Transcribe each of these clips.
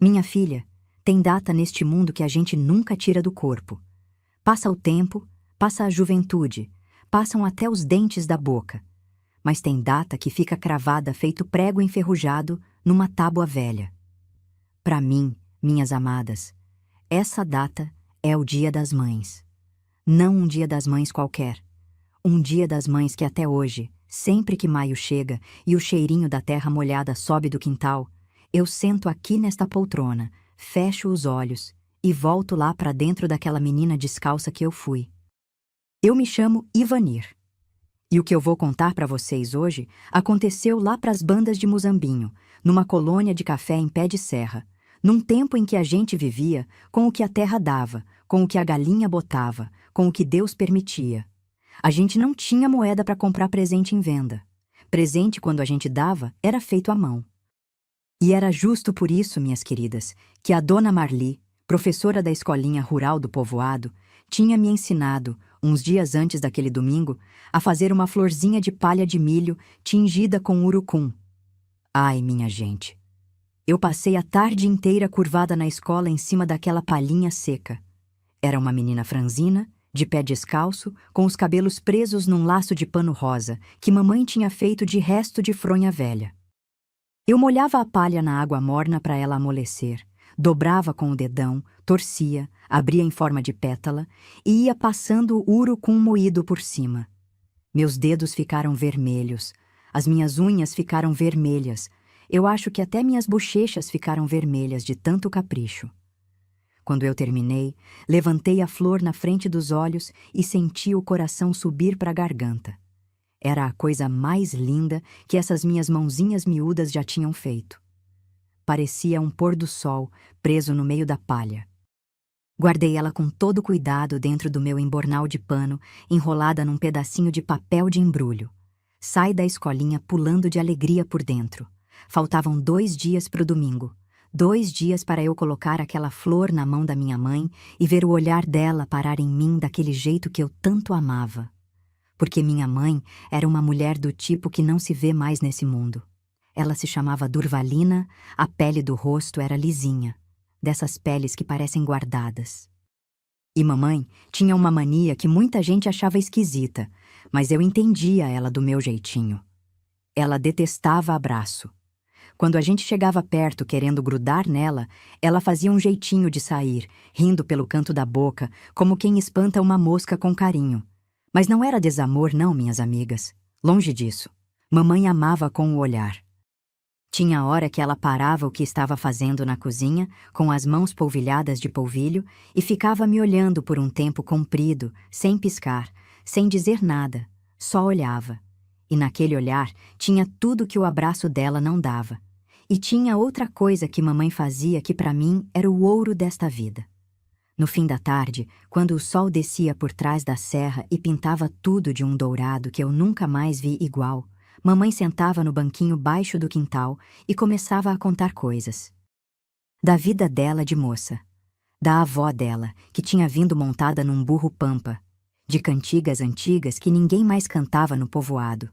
Minha filha, tem data neste mundo que a gente nunca tira do corpo. Passa o tempo, passa a juventude, passam até os dentes da boca. Mas tem data que fica cravada feito prego enferrujado numa tábua velha. Para mim, minhas amadas, essa data é o Dia das Mães. Não um Dia das Mães qualquer. Um Dia das Mães que até hoje, sempre que maio chega e o cheirinho da terra molhada sobe do quintal, eu sento aqui nesta poltrona, fecho os olhos e volto lá para dentro daquela menina descalça que eu fui. Eu me chamo Ivanir. E o que eu vou contar para vocês hoje aconteceu lá para as bandas de Muzambinho, numa colônia de café em pé de serra, num tempo em que a gente vivia com o que a terra dava, com o que a galinha botava, com o que Deus permitia. A gente não tinha moeda para comprar presente em venda. Presente, quando a gente dava, era feito à mão. E era justo por isso, minhas queridas, que a dona Marli, professora da escolinha rural do povoado, tinha me ensinado, uns dias antes daquele domingo, a fazer uma florzinha de palha de milho tingida com urucum. Ai, minha gente! Eu passei a tarde inteira curvada na escola em cima daquela palhinha seca. Era uma menina franzina, de pé descalço, com os cabelos presos num laço de pano rosa, que mamãe tinha feito de resto de fronha velha. Eu molhava a palha na água morna para ela amolecer, dobrava com o dedão, torcia, abria em forma de pétala e ia passando o urucum moído por cima. Meus dedos ficaram vermelhos, as minhas unhas ficaram vermelhas, eu acho que até minhas bochechas ficaram vermelhas de tanto capricho. Quando eu terminei, levantei a flor na frente dos olhos e senti o coração subir para a garganta. Era a coisa mais linda que essas minhas mãozinhas miúdas já tinham feito. Parecia um pôr do sol preso no meio da palha. Guardei ela com todo cuidado dentro do meu embornal de pano, enrolada num pedacinho de papel de embrulho. Saí da escolinha pulando de alegria por dentro. Faltavam 2 dias para o domingo. 2 dias para eu colocar aquela flor na mão da minha mãe e ver o olhar dela parar em mim daquele jeito que eu tanto amava. Porque minha mãe era uma mulher do tipo que não se vê mais nesse mundo. Ela se chamava Durvalina, a pele do rosto era lisinha, dessas peles que parecem guardadas. E mamãe tinha uma mania que muita gente achava esquisita, mas eu entendia ela do meu jeitinho. Ela detestava abraço. Quando a gente chegava perto querendo grudar nela, ela fazia um jeitinho de sair, rindo pelo canto da boca, como quem espanta uma mosca com carinho. Mas não era desamor, não, minhas amigas. Longe disso. Mamãe amava com o olhar. Tinha hora que ela parava o que estava fazendo na cozinha, com as mãos polvilhadas de polvilho, e ficava me olhando por um tempo comprido, sem piscar, sem dizer nada, só olhava. E naquele olhar tinha tudo que o abraço dela não dava. E tinha outra coisa que mamãe fazia que para mim era o ouro desta vida. No fim da tarde, quando o sol descia por trás da serra e pintava tudo de um dourado que eu nunca mais vi igual, mamãe sentava no banquinho baixo do quintal e começava a contar coisas. Da vida dela de moça, da avó dela, que tinha vindo montada num burro pampa, de cantigas antigas que ninguém mais cantava no povoado.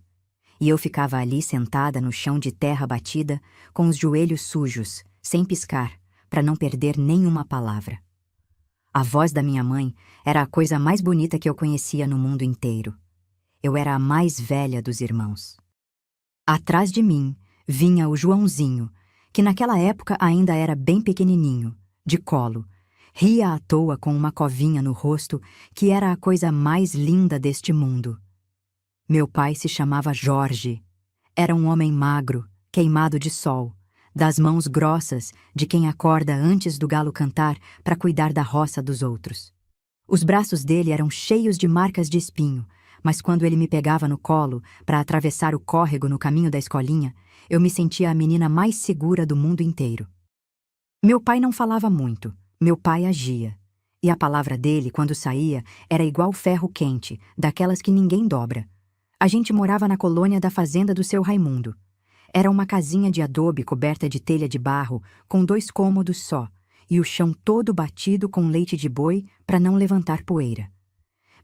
E eu ficava ali sentada no chão de terra batida, com os joelhos sujos, sem piscar, para não perder nenhuma palavra. A voz da minha mãe era a coisa mais bonita que eu conhecia no mundo inteiro. Eu era a mais velha dos irmãos. Atrás de mim vinha o Joãozinho, que naquela época ainda era bem pequenininho, de colo. Ria à toa com uma covinha no rosto que era a coisa mais linda deste mundo. Meu pai se chamava Jorge. Era um homem magro, queimado de sol, das mãos grossas de quem acorda antes do galo cantar para cuidar da roça dos outros. Os braços dele eram cheios de marcas de espinho, mas quando ele me pegava no colo para atravessar o córrego no caminho da escolinha, eu me sentia a menina mais segura do mundo inteiro. Meu pai não falava muito, meu pai agia. E a palavra dele, quando saía, era igual ferro quente, daquelas que ninguém dobra. A gente morava na colônia da fazenda do seu Raimundo. Era uma casinha de adobe coberta de telha de barro, com 2 cômodos só, e o chão todo batido com leite de boi para não levantar poeira.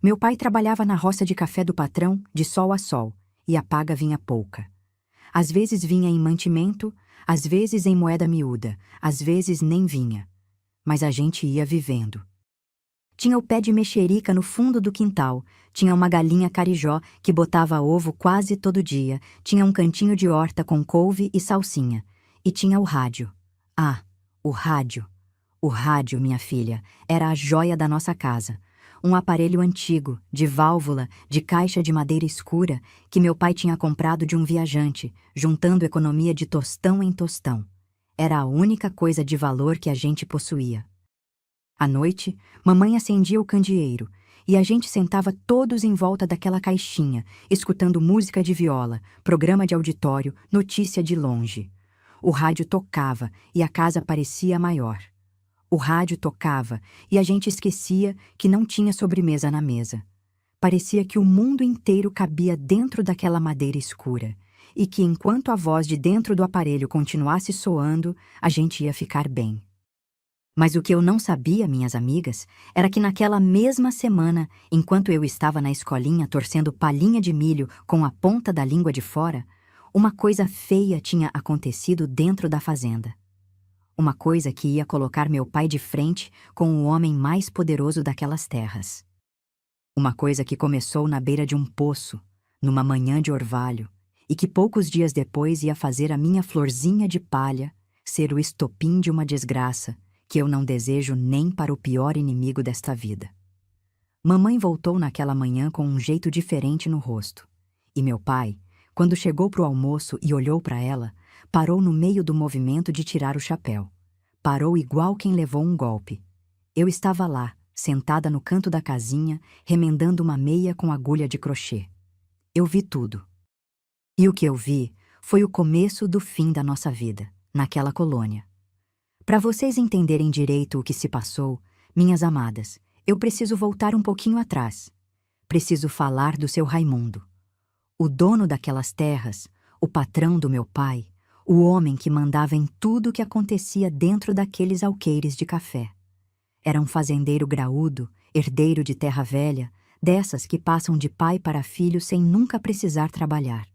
Meu pai trabalhava na roça de café do patrão, de sol a sol, e a paga vinha pouca. Às vezes vinha em mantimento, Às vezes em moeda miúda, às vezes nem vinha. Mas a gente ia vivendo. Tinha o pé de mexerica no fundo do quintal, tinha uma galinha carijó que botava ovo quase todo dia, tinha um cantinho de horta com couve e salsinha. E tinha o rádio. Ah, o rádio. O rádio, minha filha, era a joia da nossa casa. Um aparelho antigo, de válvula, de caixa de madeira escura, que meu pai tinha comprado de um viajante, juntando economia de tostão em tostão. Era a única coisa de valor que a gente possuía. À noite, mamãe acendia o candeeiro, e a gente sentava todos em volta daquela caixinha, escutando música de viola, programa de auditório, notícia de longe. O rádio tocava e a casa parecia maior. O rádio tocava e a gente esquecia que não tinha sobremesa na mesa. Parecia que o mundo inteiro cabia dentro daquela madeira escura, e que enquanto a voz de dentro do aparelho continuasse soando, a gente ia ficar bem. Mas o que eu não sabia, minhas amigas, era que naquela mesma semana, enquanto eu estava na escolinha torcendo palhinha de milho com a ponta da língua de fora, uma coisa feia tinha acontecido dentro da fazenda. Uma coisa que ia colocar meu pai de frente com o homem mais poderoso daquelas terras. Uma coisa que começou na beira de um poço, numa manhã de orvalho, e que poucos dias depois ia fazer a minha florzinha de palha ser o estopim de uma desgraça que eu não desejo nem para o pior inimigo desta vida. Mamãe voltou naquela manhã com um jeito diferente no rosto, e meu pai, quando chegou para o almoço e olhou para ela, parou no meio do movimento de tirar o chapéu. Parou igual quem levou um golpe. Eu estava lá, sentada no canto da casinha, remendando uma meia com agulha de crochê. Eu vi tudo. E o que eu vi foi o começo do fim da nossa vida, naquela colônia. Para vocês entenderem direito o que se passou, minhas amadas, eu preciso voltar um pouquinho atrás. Preciso falar do seu Raimundo. O dono daquelas terras, o patrão do meu pai, o homem que mandava em tudo o que acontecia dentro daqueles alqueires de café. Era um fazendeiro graúdo, herdeiro de terra velha, dessas que passam de pai para filho sem nunca precisar trabalhar.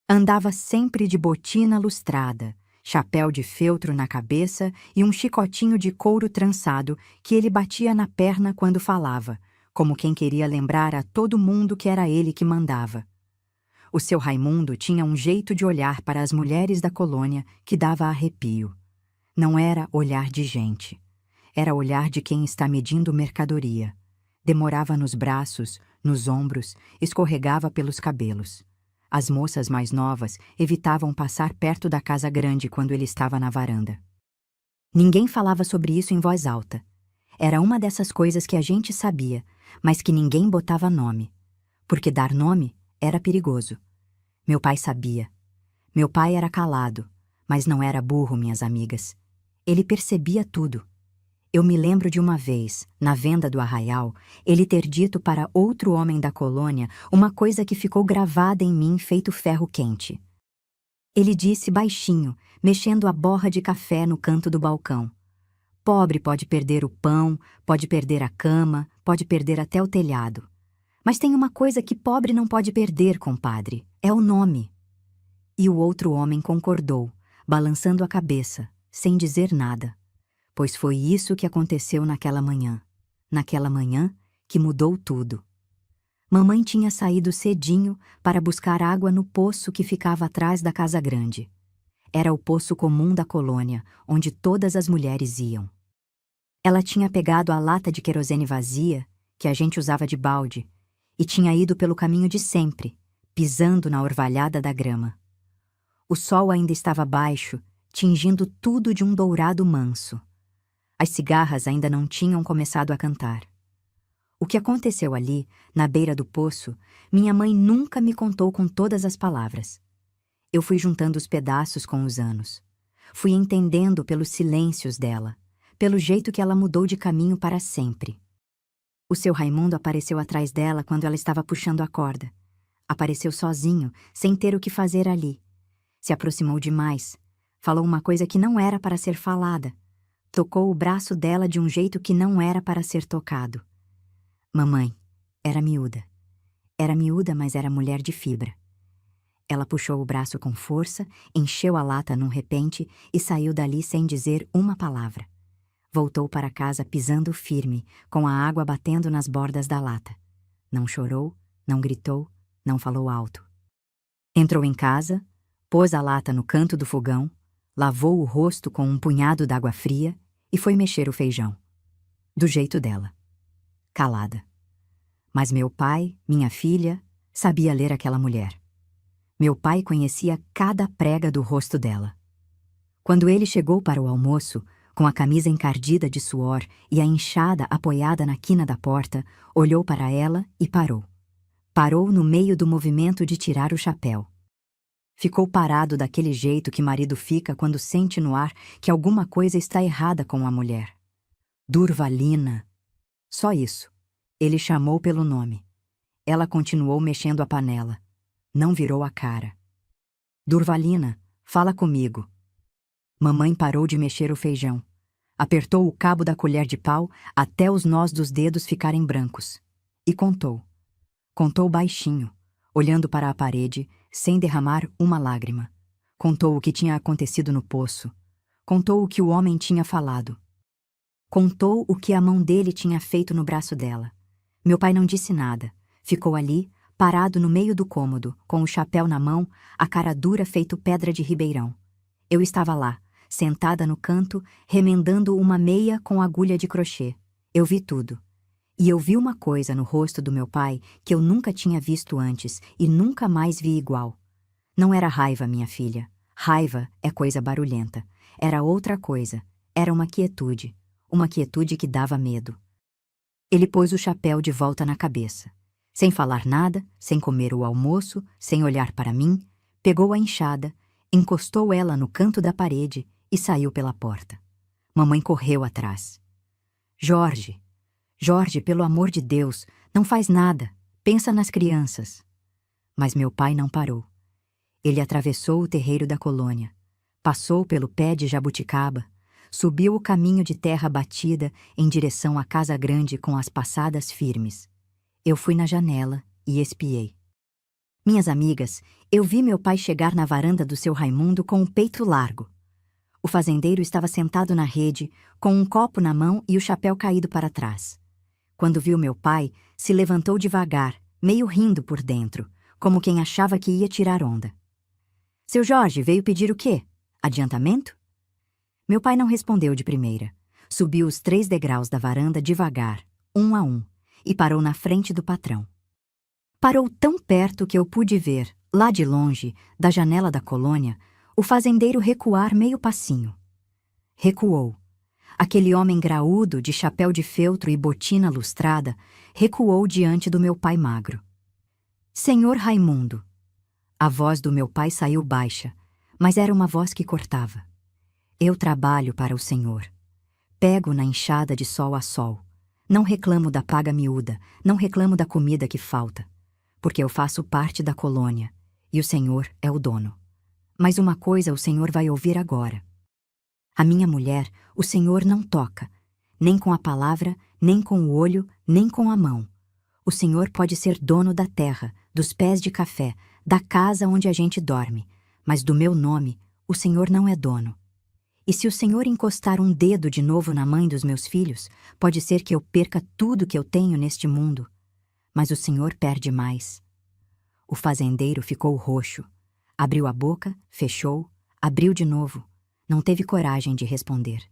Andava sempre de botina lustrada, chapéu de feltro na cabeça e um chicotinho de couro trançado que ele batia na perna quando falava, como quem queria lembrar a todo mundo que era ele que mandava. O seu Raimundo tinha um jeito de olhar para as mulheres da colônia que dava arrepio. Não era olhar de gente. Era olhar de quem está medindo mercadoria. Demorava nos braços, nos ombros, escorregava pelos cabelos. As moças mais novas evitavam passar perto da casa grande quando ele estava na varanda. Ninguém falava sobre isso em voz alta. Era uma dessas coisas que a gente sabia, mas que ninguém botava nome. Porque dar nome era perigoso. Meu pai sabia. Meu pai era calado, mas não era burro, minhas amigas. Ele percebia tudo. Eu me lembro de uma vez, na venda do arraial, ele ter dito para outro homem da colônia uma coisa que ficou gravada em mim feito ferro quente. Ele disse baixinho, mexendo a borra de café no canto do balcão: "Pobre pode perder o pão, pode perder a cama, pode perder até o telhado. Mas tem uma coisa que pobre não pode perder, compadre, é o nome." E o outro homem concordou, balançando a cabeça, sem dizer nada. Pois foi isso que aconteceu naquela manhã que mudou tudo. Mamãe tinha saído cedinho para buscar água no poço que ficava atrás da casa grande. Era o poço comum da colônia, onde todas as mulheres iam. Ela tinha pegado a lata de querosene vazia, que a gente usava de balde, e tinha ido pelo caminho de sempre, pisando na orvalhada da grama. O sol ainda estava baixo, tingindo tudo de um dourado manso. As cigarras ainda não tinham começado a cantar. O que aconteceu ali, na beira do poço, minha mãe nunca me contou com todas as palavras. Eu fui juntando os pedaços com os anos. Fui entendendo pelos silêncios dela, pelo jeito que ela mudou de caminho para sempre. O seu Raimundo apareceu atrás dela quando ela estava puxando a corda. Apareceu sozinho, sem ter o que fazer ali. Se aproximou demais. Falou uma coisa que não era para ser falada. Tocou o braço dela de um jeito que não era para ser tocado. Mamãe era miúda. Era miúda, mas era mulher de fibra. Ela puxou o braço com força, encheu a lata num repente e saiu dali sem dizer uma palavra. Voltou para casa pisando firme, com a água batendo nas bordas da lata. Não chorou, não gritou, não falou alto. Entrou em casa, pôs a lata no canto do fogão, lavou o rosto com um punhado d'água fria e foi mexer o feijão. Do jeito dela. Calada. Mas meu pai, minha filha, sabia ler aquela mulher. Meu pai conhecia cada prega do rosto dela. Quando ele chegou para o almoço, com a camisa encardida de suor e a enxada apoiada na quina da porta, olhou para ela e parou. Parou no meio do movimento de tirar o chapéu. Ficou parado daquele jeito que marido fica quando sente no ar que alguma coisa está errada com a mulher. Durvalina. Só isso. Ele chamou pelo nome. Ela continuou mexendo a panela. Não virou a cara. Durvalina, fala comigo. Mamãe parou de mexer o feijão. Apertou o cabo da colher de pau até os nós dos dedos ficarem brancos. E contou. Contou baixinho, olhando para a parede, sem derramar uma lágrima. Contou o que tinha acontecido no poço. Contou o que o homem tinha falado. Contou o que a mão dele tinha feito no braço dela. Meu pai não disse nada. Ficou ali, parado no meio do cômodo, com o chapéu na mão, a cara dura feito pedra de ribeirão. Eu estava lá, sentada no canto, remendando uma meia com agulha de crochê. Eu vi tudo. E eu vi uma coisa no rosto do meu pai que eu nunca tinha visto antes e nunca mais vi igual. Não era raiva, minha filha. Raiva é coisa barulhenta. Era outra coisa. Era uma quietude que dava medo. Ele pôs o chapéu de volta na cabeça. Sem falar nada, sem comer o almoço, sem olhar para mim, pegou a enxada, encostou ela no canto da parede e saiu pela porta. Mamãe correu atrás. Jorge, Jorge, pelo amor de Deus, não faz nada. Pensa nas crianças. Mas meu pai não parou. Ele atravessou o terreiro da colônia, passou pelo pé de jabuticaba, subiu o caminho de terra batida em direção à casa grande com as passadas firmes. Eu fui na janela e espiei. Minhas amigas, eu vi meu pai chegar na varanda do seu Raimundo com o peito largo. O fazendeiro estava sentado na rede, com um copo na mão e o chapéu caído para trás. Quando viu meu pai, se levantou devagar, meio rindo por dentro, como quem achava que ia tirar onda. Seu Jorge veio pedir o quê? Adiantamento? Meu pai não respondeu de primeira. Subiu os 3 degraus da varanda devagar, um a um, e parou na frente do patrão. Parou tão perto que eu pude ver, lá de longe, da janela da colônia, o fazendeiro recuar meio passinho. Recuou. Aquele homem graúdo, de chapéu de feltro e botina lustrada, recuou diante do meu pai magro. Senhor Raimundo. A voz do meu pai saiu baixa, mas era uma voz que cortava. Eu trabalho para o Senhor. Pego na enxada de sol a sol. Não reclamo da paga miúda, não reclamo da comida que falta, porque eu faço parte da colônia e o Senhor é o dono. Mas uma coisa o Senhor vai ouvir agora. A minha mulher, o Senhor não toca, nem com a palavra, nem com o olho, nem com a mão. O Senhor pode ser dono da terra, dos pés de café, da casa onde a gente dorme, mas do meu nome, o Senhor não é dono. E se o Senhor encostar um dedo de novo na mãe dos meus filhos, pode ser que eu perca tudo que eu tenho neste mundo. Mas o Senhor perde mais. O fazendeiro ficou roxo. Abriu a boca, fechou, abriu de novo. Não teve coragem de responder.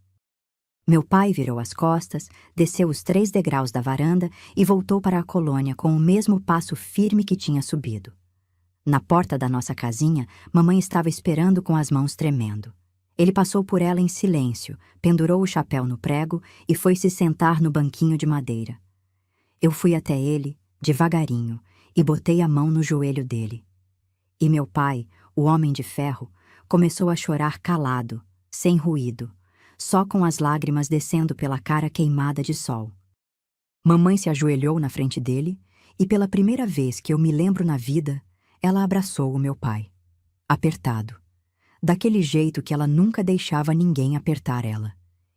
Meu pai virou as costas, desceu os 3 degraus da varanda e voltou para a colônia com o mesmo passo firme que tinha subido. Na porta da nossa casinha, mamãe estava esperando com as mãos tremendo. Ele passou por ela em silêncio, pendurou o chapéu no prego e foi se sentar no banquinho de madeira. Eu fui até ele, devagarinho, e botei a mão no joelho dele. E meu pai, o homem de ferro, começou a chorar calado, sem ruído, só com as lágrimas descendo pela cara queimada de sol. Mamãe se ajoelhou na frente dele e, pela primeira vez que eu me lembro na vida, ela abraçou o meu pai. Apertado. Daquele jeito que ela nunca deixava ninguém apertar ela.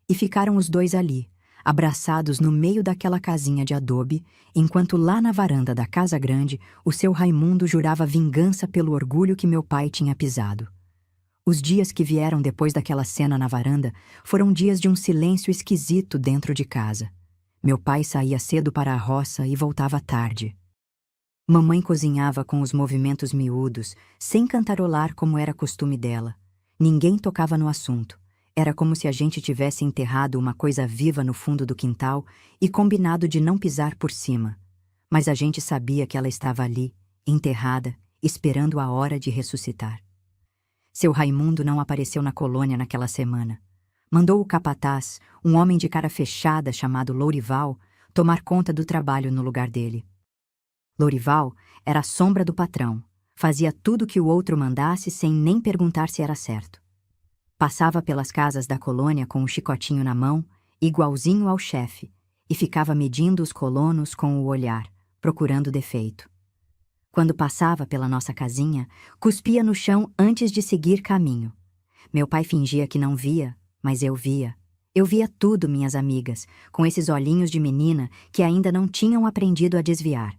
E ficaram os dois ali, abraçados no meio daquela casinha de adobe, enquanto lá na varanda da casa grande, o seu Raimundo jurava vingança pelo orgulho que meu pai tinha pisado. Os dias que vieram depois daquela cena na varanda foram dias de um silêncio esquisito dentro de casa. Meu pai saía cedo para a roça e voltava tarde. Mamãe cozinhava com os movimentos miúdos, sem cantarolar como era costume dela. Ninguém tocava no assunto. Era como se a gente tivesse enterrado uma coisa viva no fundo do quintal e combinado de não pisar por cima. Mas a gente sabia que ela estava ali, enterrada, esperando a hora de ressuscitar. Seu Raimundo não apareceu na colônia naquela semana. Mandou o capataz, um homem de cara fechada chamado Lourival, tomar conta do trabalho no lugar dele. Lourival era a sombra do patrão, fazia tudo que o outro mandasse sem nem perguntar se era certo. Passava pelas casas da colônia com um chicotinho na mão, igualzinho ao chefe, e ficava medindo os colonos com o olhar, procurando defeito. Quando passava pela nossa casinha, cuspia no chão antes de seguir caminho. Meu pai fingia que não via, mas eu via. Eu via tudo, minhas amigas, com esses olhinhos de menina que ainda não tinham aprendido a desviar.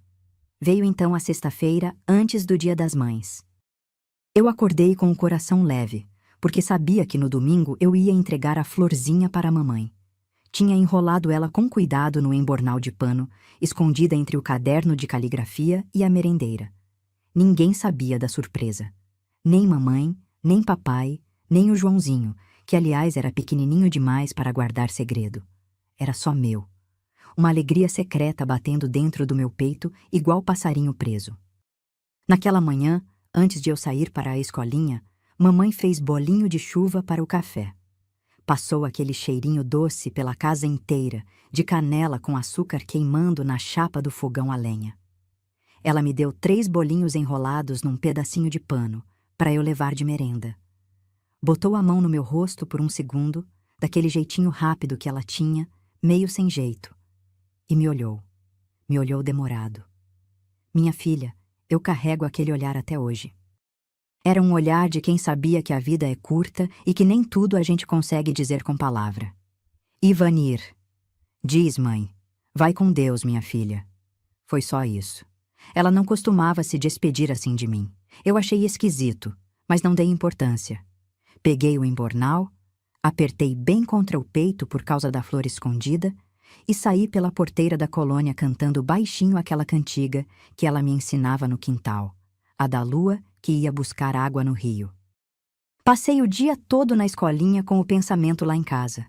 Veio então a sexta-feira, antes do Dia das Mães. Eu acordei com o coração leve, porque sabia que no domingo eu ia entregar a florzinha para a mamãe. Tinha enrolado ela com cuidado no embornal de pano, escondida entre o caderno de caligrafia e a merendeira. Ninguém sabia da surpresa. Nem mamãe, nem papai, nem o Joãozinho, que aliás era pequenininho demais para guardar segredo. Era só meu. Uma alegria secreta batendo dentro do meu peito, igual passarinho preso. Naquela manhã, antes de eu sair para a escolinha, mamãe fez bolinho de chuva para o café. Passou aquele cheirinho doce pela casa inteira, de canela com açúcar queimando na chapa do fogão a lenha. Ela me deu 3 bolinhos enrolados num pedacinho de pano, para eu levar de merenda. Botou a mão no meu rosto por um segundo, daquele jeitinho rápido que ela tinha, meio sem jeito, e me olhou. Me olhou demorado. Minha filha, eu carrego aquele olhar até hoje. Era um olhar de quem sabia que a vida é curta e que nem tudo a gente consegue dizer com palavra. Ivanir. Diz, mãe. Vai com Deus, minha filha. Foi só isso. Ela não costumava se despedir assim de mim. Eu achei esquisito, mas não dei importância. Peguei o embornal, apertei bem contra o peito por causa da flor escondida e saí pela porteira da colônia cantando baixinho aquela cantiga que ela me ensinava no quintal, a da lua que ia buscar água no rio. Passei o dia todo na escolinha com o pensamento lá em casa.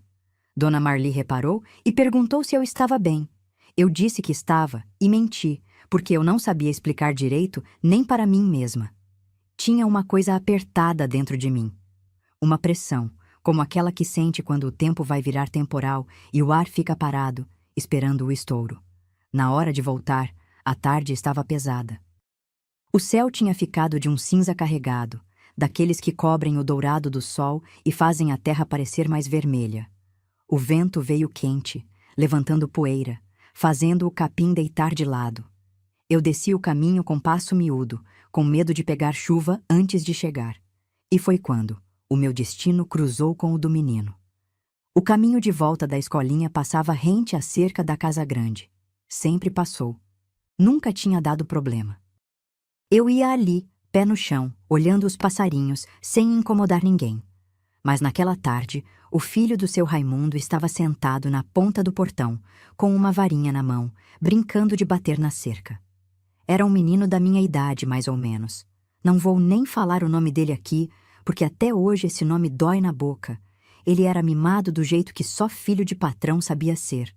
Dona Marli reparou e perguntou se eu estava bem. Eu disse que estava e menti, porque eu não sabia explicar direito nem para mim mesma. Tinha uma coisa apertada dentro de mim. Uma pressão, como aquela que sente quando o tempo vai virar temporal e o ar fica parado, esperando o estouro. Na hora de voltar, a tarde estava pesada. O céu tinha ficado de um cinza carregado, daqueles que cobrem o dourado do sol e fazem a terra parecer mais vermelha. O vento veio quente, levantando poeira, fazendo o capim deitar de lado. Eu desci o caminho com passo miúdo, com medo de pegar chuva antes de chegar. E foi quando o meu destino cruzou com o do menino. O caminho de volta da escolinha passava rente à cerca da casa grande. Sempre passou. Nunca tinha dado problema. Eu ia ali, pé no chão, olhando os passarinhos, sem incomodar ninguém. Mas naquela tarde, o filho do seu Raimundo estava sentado na ponta do portão, com uma varinha na mão, brincando de bater na cerca. Era um menino da minha idade, mais ou menos. Não vou nem falar o nome dele aqui, porque até hoje esse nome dói na boca. Ele era mimado do jeito que só filho de patrão sabia ser.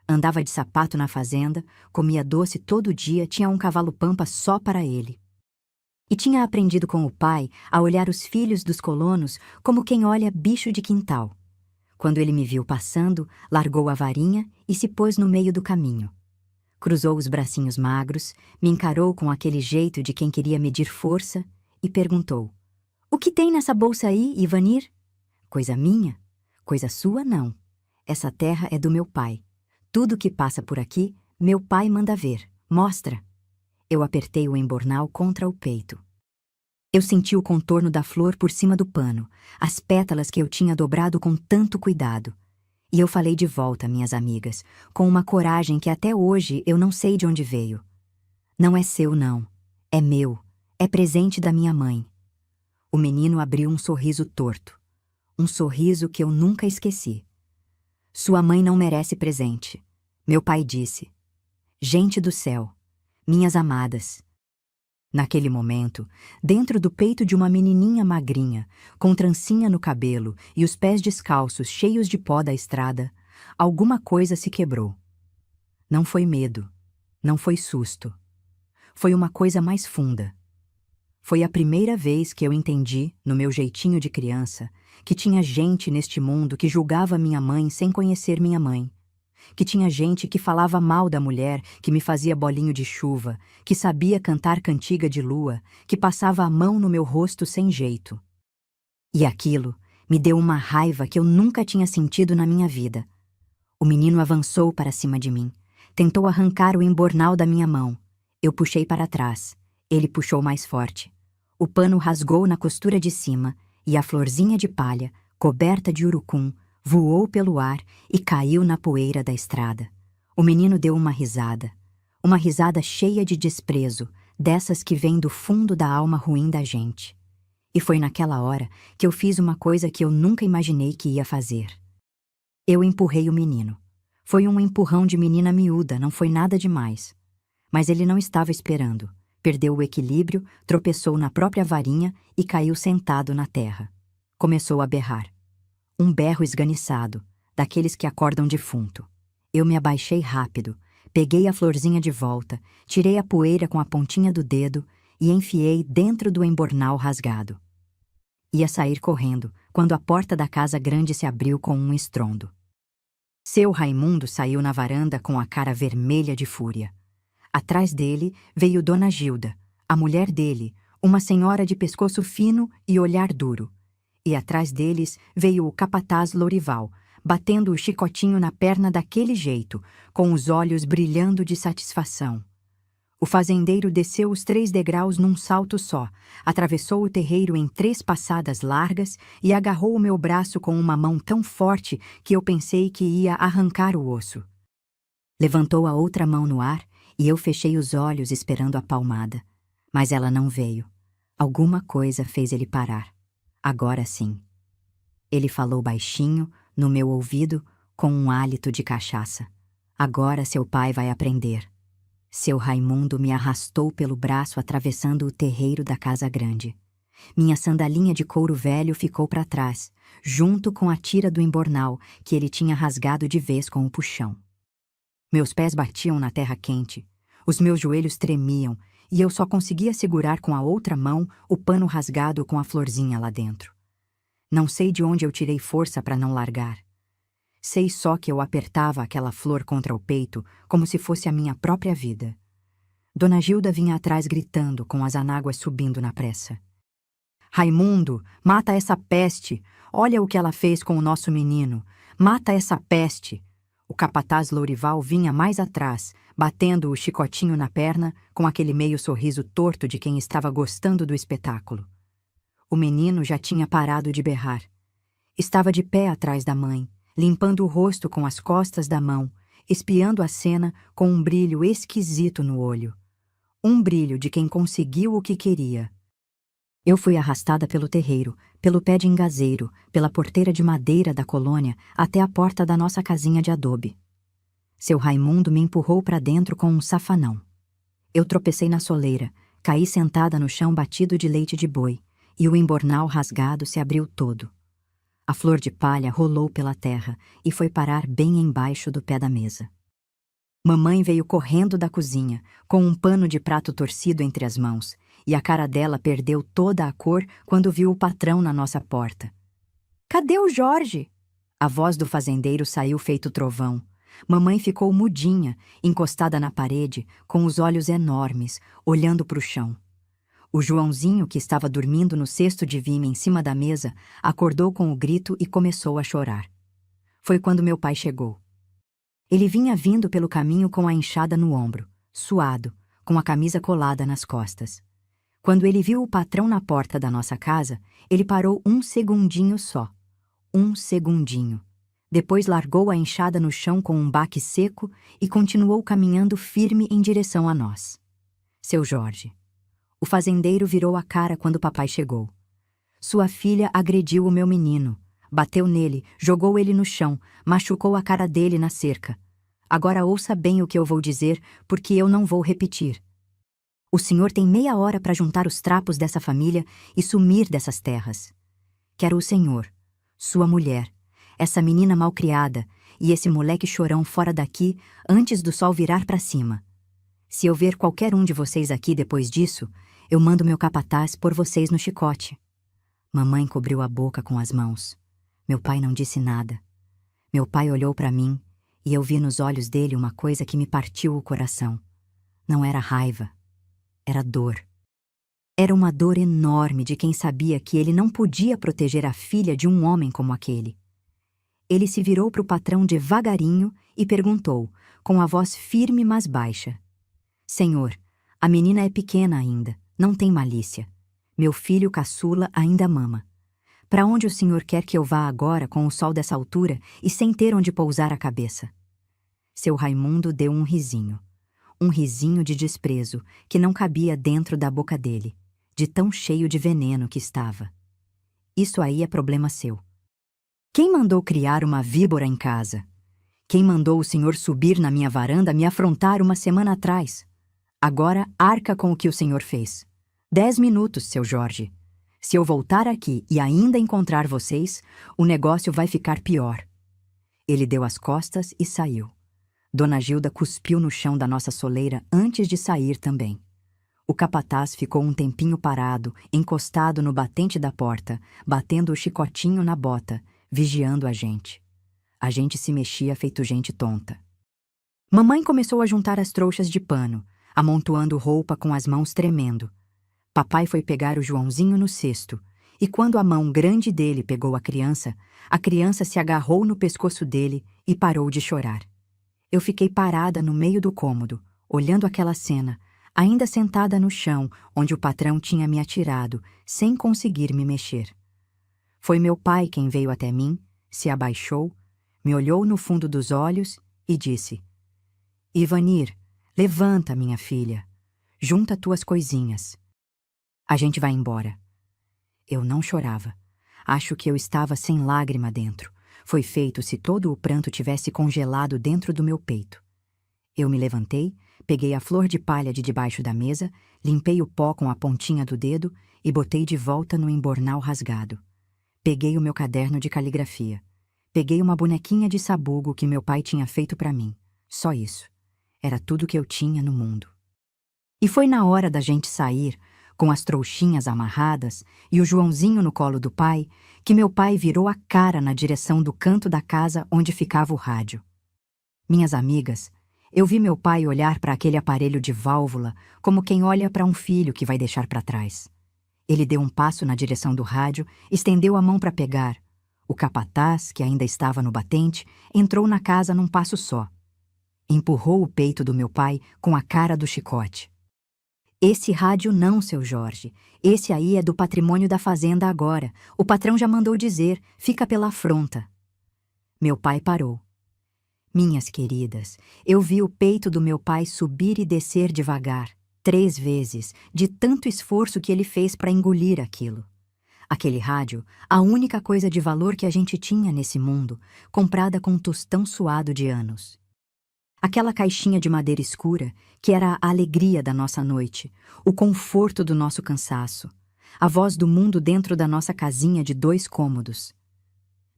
Andava de sapato na fazenda, comia doce todo dia, tinha um cavalo pampa só para ele. E tinha aprendido com o pai a olhar os filhos dos colonos como quem olha bicho de quintal. Quando ele me viu passando, largou a varinha e se pôs no meio do caminho. Cruzou os bracinhos magros, me encarou com aquele jeito de quem queria medir força e perguntou: "O que tem nessa bolsa aí, Ivanir?" "Coisa minha? Coisa sua, não. Essa terra é do meu pai. Tudo que passa por aqui, meu pai manda ver. Mostra." Eu apertei o embornal contra o peito. Eu senti o contorno da flor por cima do pano, as pétalas que eu tinha dobrado com tanto cuidado. E eu falei de volta, minhas amigas, com uma coragem que até hoje eu não sei de onde veio. Não é seu, não. É meu. É presente da minha mãe. O menino abriu um sorriso torto. Um sorriso que eu nunca esqueci. Sua mãe não merece presente. Meu pai disse. Gente do céu, minhas amadas. Naquele momento, dentro do peito de uma menininha magrinha, com trancinha no cabelo e os pés descalços cheios de pó da estrada, alguma coisa se quebrou. Não foi medo, não foi susto. Foi uma coisa mais funda. Foi a primeira vez que eu entendi, no meu jeitinho de criança, que tinha gente neste mundo que julgava minha mãe sem conhecer minha mãe. Que tinha gente que falava mal da mulher que me fazia bolinho de chuva, que sabia cantar cantiga de lua, que passava a mão no meu rosto sem jeito. E aquilo me deu uma raiva que eu nunca tinha sentido na minha vida. O menino avançou para cima de mim, tentou arrancar o embornal da minha mão. Eu puxei para trás, ele puxou mais forte. O pano rasgou na costura de cima e a florzinha de palha, coberta de urucum, voou pelo ar e caiu na poeira da estrada. O menino deu uma risada cheia de desprezo, dessas que vêm do fundo da alma ruim da gente. E foi naquela hora que eu fiz uma coisa que eu nunca imaginei que ia fazer. Eu empurrei o menino. Foi um empurrão de menina miúda, não foi nada demais. Mas ele não estava esperando. Perdeu o equilíbrio, tropeçou na própria varinha e caiu sentado na terra. Começou a berrar. Um berro esganiçado, daqueles que acordam defunto. Eu me abaixei rápido, peguei a florzinha de volta, tirei a poeira com a pontinha do dedo e enfiei dentro do embornal rasgado. Ia sair correndo, quando a porta da casa grande se abriu com um estrondo. Seu Raimundo saiu na varanda com a cara vermelha de fúria. Atrás dele veio Dona Gilda, a mulher dele, uma senhora de pescoço fino e olhar duro. E atrás deles veio o capataz Lourival, batendo o chicotinho na perna daquele jeito, com os olhos brilhando de satisfação. O fazendeiro desceu os 3 degraus num salto só, atravessou o terreiro em 3 passadas largas e agarrou o meu braço com uma mão tão forte que eu pensei que ia arrancar o osso. Levantou a outra mão no ar e eu fechei os olhos esperando a palmada. Mas ela não veio. Alguma coisa fez ele parar. Agora sim. Ele falou baixinho, no meu ouvido, com um hálito de cachaça. Agora seu pai vai aprender. Seu Raimundo me arrastou pelo braço atravessando o terreiro da casa grande. Minha sandalinha de couro velho ficou para trás, junto com a tira do embornal que ele tinha rasgado de vez com o puxão. Meus pés batiam na terra quente, os meus joelhos tremiam e eu só conseguia segurar com a outra mão o pano rasgado com a florzinha lá dentro. Não sei de onde eu tirei força para não largar. Sei só que eu apertava aquela flor contra o peito como se fosse a minha própria vida. Dona Gilda vinha atrás gritando, com as anáguas subindo na pressa. Raimundo, mata essa peste! Olha o que ela fez com o nosso menino! Mata essa peste! O capataz Lourival vinha mais atrás, batendo o chicotinho na perna, com aquele meio sorriso torto de quem estava gostando do espetáculo. O menino já tinha parado de berrar. Estava de pé atrás da mãe, limpando o rosto com as costas da mão, espiando a cena com um brilho esquisito no olho. Um brilho de quem conseguiu o que queria. Eu fui arrastada pelo terreiro, pelo pé de engazeiro, pela porteira de madeira da colônia, até a porta da nossa casinha de adobe. Seu Raimundo me empurrou para dentro com um safanão. Eu tropecei na soleira, caí sentada no chão batido de leite de boi, e o embornal rasgado se abriu todo. A flor de palha rolou pela terra e foi parar bem embaixo do pé da mesa. Mamãe veio correndo da cozinha, com um pano de prato torcido entre as mãos, e a cara dela perdeu toda a cor quando viu o patrão na nossa porta. "Cadê o Jorge?" A voz do fazendeiro saiu feito trovão. Mamãe ficou mudinha, encostada na parede, com os olhos enormes, olhando para o chão. O Joãozinho, que estava dormindo no cesto de vime em cima da mesa, acordou com o grito e começou a chorar. Foi quando meu pai chegou. Ele vinha vindo pelo caminho com a enxada no ombro, suado, com a camisa colada nas costas. Quando ele viu o patrão na porta da nossa casa, ele parou um segundinho só. Um segundinho. Depois largou a enxada no chão com um baque seco e continuou caminhando firme em direção a nós. Seu Jorge. O fazendeiro virou a cara quando papai chegou. Sua filha agrediu o meu menino, bateu nele, jogou ele no chão, machucou a cara dele na cerca. Agora ouça bem o que eu vou dizer, porque eu não vou repetir. O senhor tem meia hora para juntar os trapos dessa família e sumir dessas terras. Quero o senhor, sua mulher, essa menina malcriada e esse moleque chorão fora daqui antes do sol virar para cima. Se eu ver qualquer um de vocês aqui depois disso, eu mando meu capataz pôr vocês no chicote. Mamãe cobriu a boca com as mãos. Meu pai não disse nada. Meu pai olhou para mim e eu vi nos olhos dele uma coisa que me partiu o coração. Não era raiva, era dor. Era uma dor enorme de quem sabia que ele não podia proteger a filha de um homem como aquele. Ele se virou para o patrão devagarinho e perguntou, com a voz firme mas baixa: Senhor, a menina é pequena ainda, não tem malícia. Meu filho caçula ainda mama. Para onde o senhor quer que eu vá agora com o sol dessa altura e sem ter onde pousar a cabeça? Seu Raimundo deu um risinho de desprezo que não cabia dentro da boca dele, de tão cheio de veneno que estava. Isso aí é problema seu. Quem mandou criar uma víbora em casa? Quem mandou o senhor subir na minha varanda me afrontar uma semana atrás? Agora arca com o que o senhor fez. 10 minutos, seu Jorge. Se eu voltar aqui e ainda encontrar vocês, o negócio vai ficar pior. Ele deu as costas e saiu. Dona Gilda cuspiu no chão da nossa soleira antes de sair também. O capataz ficou um tempinho parado, encostado no batente da porta, batendo o chicotinho na bota, vigiando a gente. A gente se mexia feito gente tonta. Mamãe começou a juntar as trouxas de pano, amontoando roupa com as mãos tremendo. Papai foi pegar o Joãozinho no cesto, e quando a mão grande dele pegou a criança se agarrou no pescoço dele e parou de chorar. Eu fiquei parada no meio do cômodo, olhando aquela cena, ainda sentada no chão onde o patrão tinha me atirado, sem conseguir me mexer. Foi meu pai quem veio até mim, se abaixou, me olhou no fundo dos olhos e disse: Ivanir, levanta, minha filha. Junta tuas coisinhas. A gente vai embora. Eu não chorava. Acho que eu estava sem lágrima dentro. Foi feito se todo o pranto tivesse congelado dentro do meu peito. Eu me levantei, peguei a flor de palha de debaixo da mesa, limpei o pó com a pontinha do dedo e botei de volta no embornal rasgado. Peguei o meu caderno de caligrafia. Peguei uma bonequinha de sabugo que meu pai tinha feito para mim. Só isso. Era tudo que eu tinha no mundo. E foi na hora da gente sair, com as trouxinhas amarradas e o Joãozinho no colo do pai, que meu pai virou a cara na direção do canto da casa onde ficava o rádio. Minhas amigas, eu vi meu pai olhar para aquele aparelho de válvula como quem olha para um filho que vai deixar para trás. Ele deu um passo na direção do rádio, estendeu a mão para pegar. O capataz, que ainda estava no batente, entrou na casa num passo só. Empurrou o peito do meu pai com a cara do chicote. Esse rádio não, seu Jorge. Esse aí é do patrimônio da fazenda agora. O patrão já mandou dizer, fica pela afronta. Meu pai parou. Minhas queridas, eu vi o peito do meu pai subir e descer devagar, 3 vezes, de tanto esforço que ele fez para engolir aquilo. Aquele rádio, a única coisa de valor que a gente tinha nesse mundo, comprada com um tostão suado de anos. Aquela caixinha de madeira escura, que era a alegria da nossa noite, o conforto do nosso cansaço, a voz do mundo dentro da nossa casinha de 2 cômodos.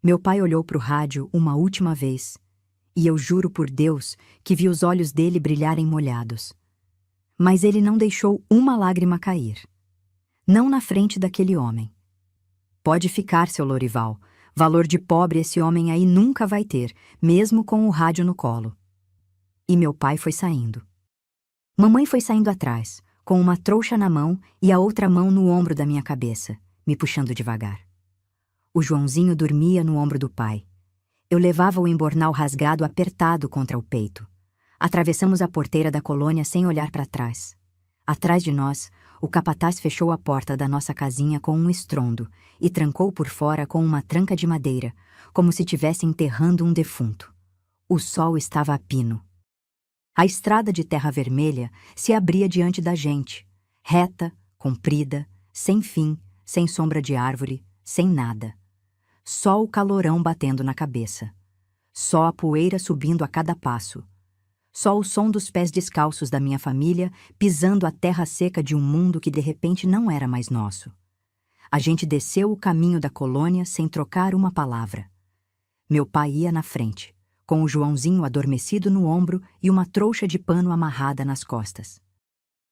Meu pai olhou para o rádio uma última vez, e eu juro por Deus que vi os olhos dele brilharem molhados. Mas ele não deixou uma lágrima cair. Não na frente daquele homem. Pode ficar, seu Lorival. Valor de pobre esse homem aí nunca vai ter, mesmo com o rádio no colo. E meu pai foi saindo. Mamãe foi saindo atrás, com uma trouxa na mão e a outra mão no ombro da minha cabeça, me puxando devagar. O Joãozinho dormia no ombro do pai. Eu levava o embornal rasgado apertado contra o peito. Atravessamos a porteira da colônia sem olhar para trás. Atrás de nós, O capataz fechou a porta da nossa casinha com um estrondo e trancou por fora com uma tranca de madeira, como se tivesse enterrando um defunto. O sol estava a pino. A estrada de terra vermelha se abria diante da gente, reta, comprida, sem fim, sem sombra de árvore, sem nada. Só o calorão batendo na cabeça. Só a poeira subindo a cada passo. Só o som dos pés descalços da minha família pisando a terra seca de um mundo que de repente não era mais nosso. A gente desceu o caminho da colônia sem trocar uma palavra. Meu pai ia na frente, com o Joãozinho adormecido no ombro e uma trouxa de pano amarrada nas costas.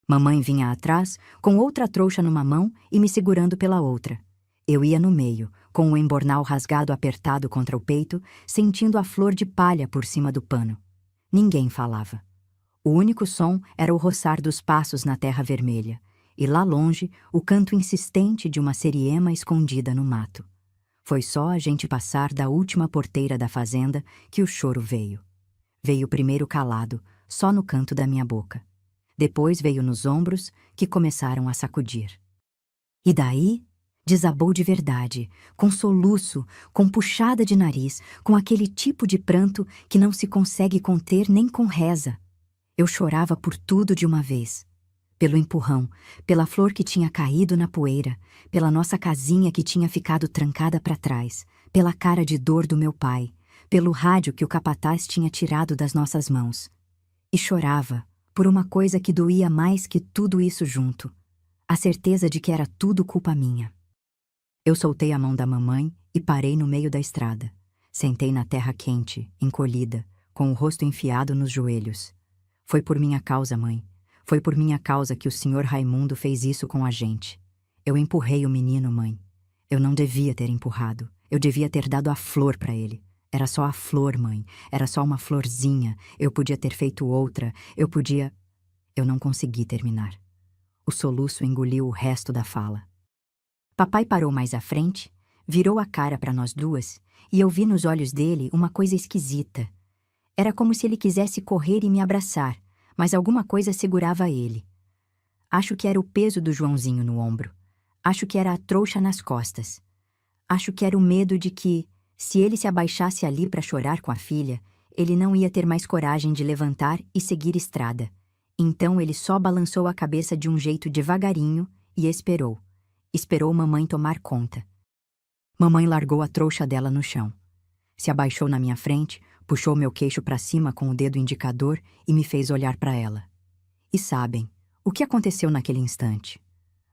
Mamãe vinha atrás, com outra trouxa numa mão e me segurando pela outra. Eu ia no meio, com o embornal rasgado apertado contra o peito, sentindo a flor de palha por cima do pano. Ninguém falava. O único som era o roçar dos passos na terra vermelha, e lá longe o canto insistente de uma seriema escondida no mato. Foi só a gente passar da última porteira da fazenda que o choro veio. Veio primeiro calado, só no canto da minha boca. Depois veio nos ombros, que começaram a sacudir. E daí, desabou de verdade, com soluço, com puxada de nariz, com aquele tipo de pranto que não se consegue conter nem com reza. Eu chorava por tudo de uma vez. Pelo empurrão, pela flor que tinha caído na poeira, pela nossa casinha que tinha ficado trancada para trás, pela cara de dor do meu pai, pelo rádio que o capataz tinha tirado das nossas mãos. E chorava por uma coisa que doía mais que tudo isso junto, a certeza de que era tudo culpa minha. Eu soltei a mão da mamãe e parei no meio da estrada. Sentei na terra quente, encolhida, com o rosto enfiado nos joelhos. Foi por minha causa, mãe. Foi por minha causa que o senhor Raimundo fez isso com a gente. Eu empurrei o menino, mãe. Eu não devia ter empurrado. Eu devia ter dado a flor para ele. Era só a flor, mãe. Era só uma florzinha. Eu podia ter feito outra. Eu não consegui terminar. O soluço engoliu o resto da fala. Papai parou mais à frente, virou a cara para nós duas, e eu vi nos olhos dele uma coisa esquisita. Era como se ele quisesse correr e me abraçar, mas alguma coisa segurava ele. Acho que era o peso do Joãozinho no ombro. Acho que era a trouxa nas costas. Acho que era o medo de que, se ele se abaixasse ali para chorar com a filha, ele não ia ter mais coragem de levantar e seguir estrada. Então ele só balançou a cabeça de um jeito devagarinho e esperou. Esperou mamãe tomar conta. Mamãe largou a trouxa dela no chão. Se abaixou na minha frente, puxou meu queixo para cima com o dedo indicador e me fez olhar para ela. E sabem, o que aconteceu naquele instante?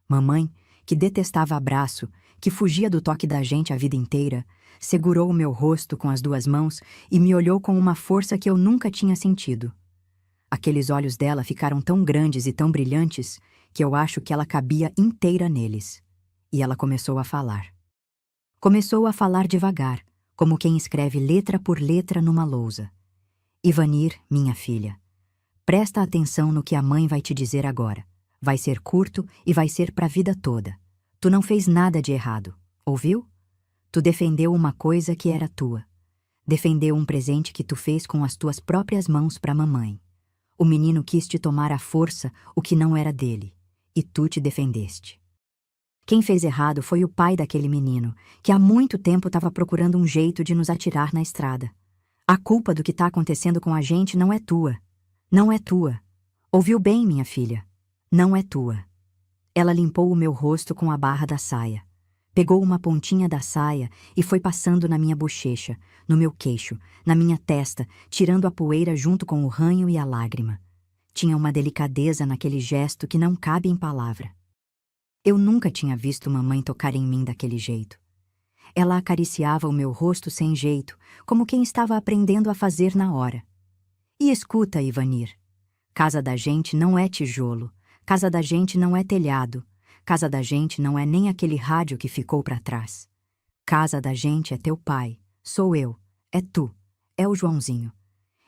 Mamãe, que detestava abraço, que fugia do toque da gente a vida inteira, segurou o meu rosto com as duas mãos e me olhou com uma força que eu nunca tinha sentido. Aqueles olhos dela ficaram tão grandes e tão brilhantes que eu acho que ela cabia inteira neles. E ela começou a falar. Começou a falar devagar, como quem escreve letra por letra numa lousa. Ivanir, minha filha, presta atenção no que a mãe vai te dizer agora. Vai ser curto e vai ser para a vida toda. Tu não fez nada de errado, ouviu? Tu defendeu uma coisa que era tua. Defendeu um presente que tu fez com as tuas próprias mãos para a mamãe. O menino quis te tomar à força o que não era dele, e tu te defendeste. Quem fez errado foi o pai daquele menino, que há muito tempo estava procurando um jeito de nos atirar na estrada. A culpa do que está acontecendo com a gente não é tua. Não é tua. Ouviu bem, minha filha? Não é tua. Ela limpou o meu rosto com a barra da saia. Pegou uma pontinha da saia e foi passando na minha bochecha, no meu queixo, na minha testa, tirando a poeira junto com o ranho e a lágrima. Tinha uma delicadeza naquele gesto que não cabe em palavra. Eu nunca tinha visto mamãe tocar em mim daquele jeito. Ela acariciava o meu rosto sem jeito, como quem estava aprendendo a fazer na hora. E escuta, Ivanir, casa da gente não é tijolo, casa da gente não é telhado, casa da gente não é nem aquele rádio que ficou para trás. Casa da gente é teu pai, sou eu, é tu, é o Joãozinho.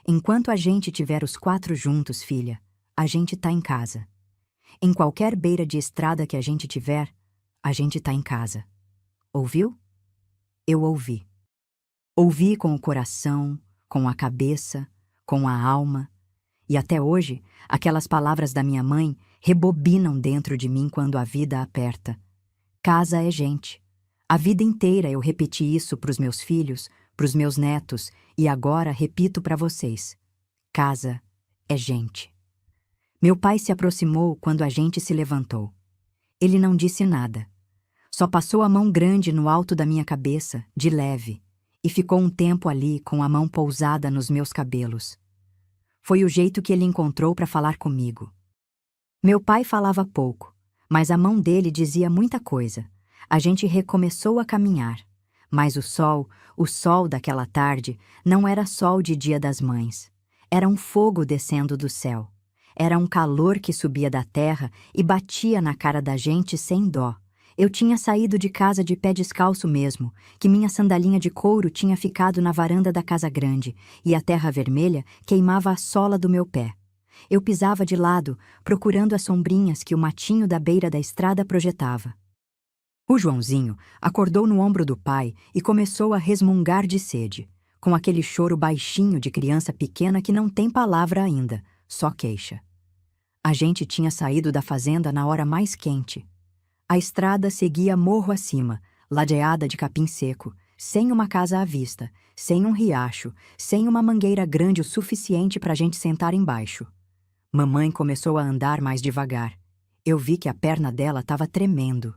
Enquanto a gente tiver os quatro juntos, filha, a gente tá em casa. Em qualquer beira de estrada que a gente tiver, a gente tá em casa. Ouviu? Eu ouvi. Ouvi com o coração, com a cabeça, com a alma. E até hoje, aquelas palavras da minha mãe rebobinam dentro de mim quando a vida aperta. Casa é gente. A vida inteira eu repeti isso para os meus filhos, para os meus netos, e agora repito para vocês. Casa é gente. Meu pai se aproximou quando a gente se levantou. Ele não disse nada. Só passou a mão grande no alto da minha cabeça, de leve, e ficou um tempo ali com a mão pousada nos meus cabelos. Foi o jeito que ele encontrou para falar comigo. Meu pai falava pouco, mas a mão dele dizia muita coisa. A gente recomeçou a caminhar, mas o sol daquela tarde, não era sol de Dia das Mães. Era um fogo descendo do céu. Era um calor que subia da terra e batia na cara da gente sem dó. Eu tinha saído de casa de pé descalço mesmo, que minha sandalinha de couro tinha ficado na varanda da casa grande, e a terra vermelha queimava a sola do meu pé. Eu pisava de lado, procurando as sombrinhas que o matinho da beira da estrada projetava. O Joãozinho acordou no ombro do pai e começou a resmungar de sede, com aquele choro baixinho de criança pequena que não tem palavra ainda, só queixa. A gente tinha saído da fazenda na hora mais quente. A estrada seguia morro acima, ladeada de capim seco, sem uma casa à vista, sem um riacho, sem uma mangueira grande o suficiente para a gente sentar embaixo. Mamãe começou a andar mais devagar. Eu vi que a perna dela estava tremendo.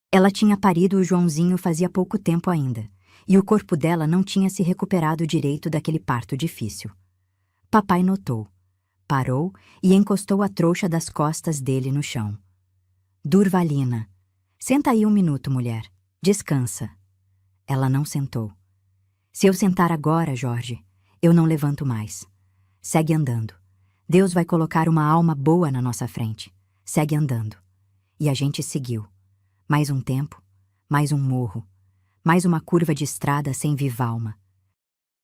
Ela tinha parido o Joãozinho fazia pouco tempo ainda, e o corpo dela não tinha se recuperado direito daquele parto difícil. Papai notou, parou e encostou a trouxa das costas dele no chão. Durvalina, senta aí um minuto, mulher. Descansa. Ela não sentou. Se eu sentar agora, Jorge, eu não levanto mais. Segue andando. Deus vai colocar uma alma boa na nossa frente. Segue andando. E a gente seguiu. Mais um tempo, mais um morro, mais uma curva de estrada sem viva alma.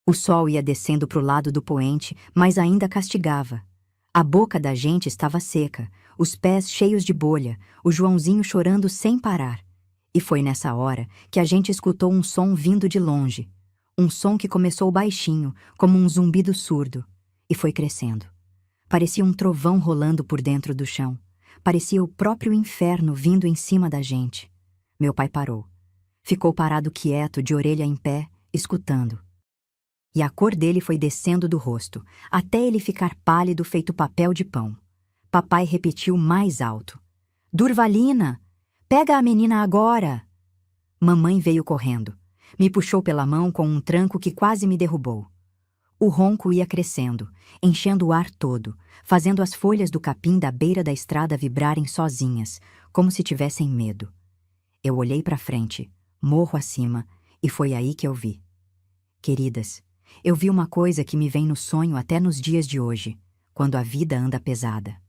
O sol ia descendo para o lado do poente, mas ainda castigava. A boca da gente estava seca, os pés cheios de bolha, o Joãozinho chorando sem parar. E foi nessa hora que a gente escutou um som vindo de longe. Um som que começou baixinho, como um zumbido surdo, e foi crescendo. Parecia um trovão rolando por dentro do chão. Parecia o próprio inferno vindo em cima da gente. Meu pai parou. Ficou parado quieto, de orelha em pé, escutando. E a cor dele foi descendo do rosto, até ele ficar pálido feito papel de pão. Papai repetiu mais alto. Durvalina, pega a menina agora! Mamãe veio correndo. Me puxou pela mão com um tranco que quase me derrubou. O ronco ia crescendo, enchendo o ar todo, fazendo as folhas do capim da beira da estrada vibrarem sozinhas, como se tivessem medo. Eu olhei para frente, morro acima, e foi aí que eu vi. Queridas, eu vi uma coisa que me vem no sonho até nos dias de hoje, quando a vida anda pesada.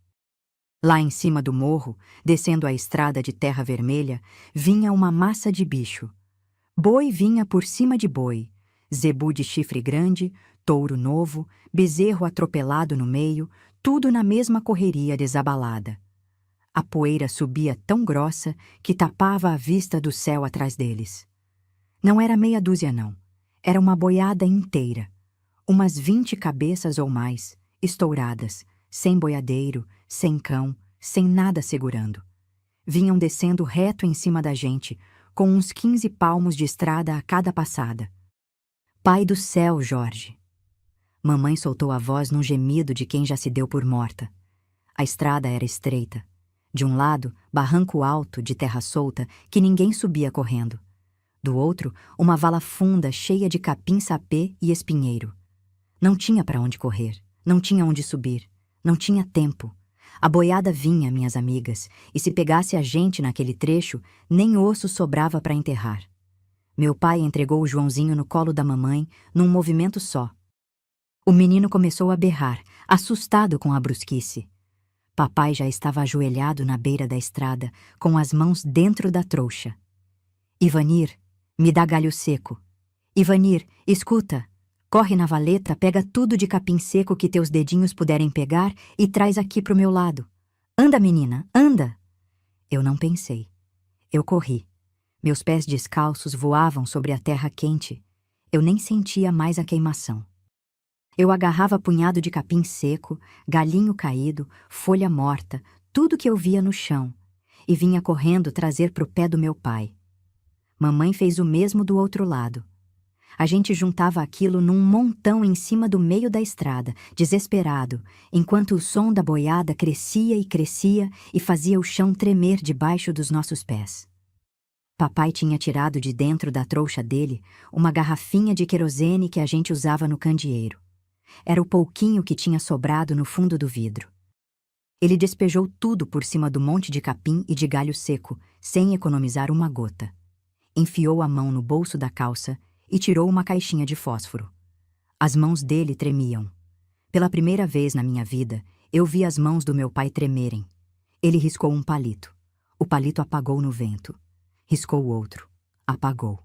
Lá em cima do morro, descendo a estrada de terra vermelha, vinha uma massa de bicho. Boi vinha por cima de boi, zebu de chifre grande, touro novo, bezerro atropelado no meio, tudo na mesma correria desabalada. A poeira subia tão grossa que tapava a vista do céu atrás deles. Não era meia dúzia, não. Era uma boiada inteira. Umas 20 cabeças ou mais, estouradas, sem boiadeiro, sem cão, sem nada segurando. Vinham descendo reto em cima da gente, com uns 15 palmos de estrada a cada passada. Pai do céu, Jorge! Mamãe soltou a voz num gemido de quem já se deu por morta. A estrada era estreita. De um lado, barranco alto, de terra solta, que ninguém subia correndo. Do outro, uma vala funda cheia de capim-sapê e espinheiro. Não tinha para onde correr, não tinha onde subir, não tinha tempo. A boiada vinha, minhas amigas, e se pegasse a gente naquele trecho, nem osso sobrava para enterrar. Meu pai entregou o Joãozinho no colo da mamãe, num movimento só. O menino começou a berrar, assustado com a brusquice. Papai já estava ajoelhado na beira da estrada, com as mãos dentro da trouxa. Ivanir, me dá galho seco. Ivanir, escuta. Corre na valeta, pega tudo de capim seco que teus dedinhos puderem pegar e traz aqui pro meu lado. Anda, menina, anda! Eu não pensei. Eu corri. Meus pés descalços voavam sobre a terra quente. Eu nem sentia mais a queimação. Eu agarrava punhado de capim seco, galinho caído, folha morta, tudo que eu via no chão, e vinha correndo trazer para o pé do meu pai. Mamãe fez o mesmo do outro lado. A gente juntava aquilo num montão em cima do meio da estrada, desesperado, enquanto o som da boiada crescia e fazia o chão tremer debaixo dos nossos pés. Papai tinha tirado de dentro da trouxa dele uma garrafinha de querosene que a gente usava no candeeiro. Era o pouquinho que tinha sobrado no fundo do vidro. Ele despejou tudo por cima do monte de capim e de galho seco, sem economizar uma gota. Enfiou a mão no bolso da calça e tirou uma caixinha de fósforo. As mãos dele tremiam. Pela primeira vez na minha vida, eu vi as mãos do meu pai tremerem. Ele riscou um palito. O palito apagou no vento. Riscou outro. Apagou.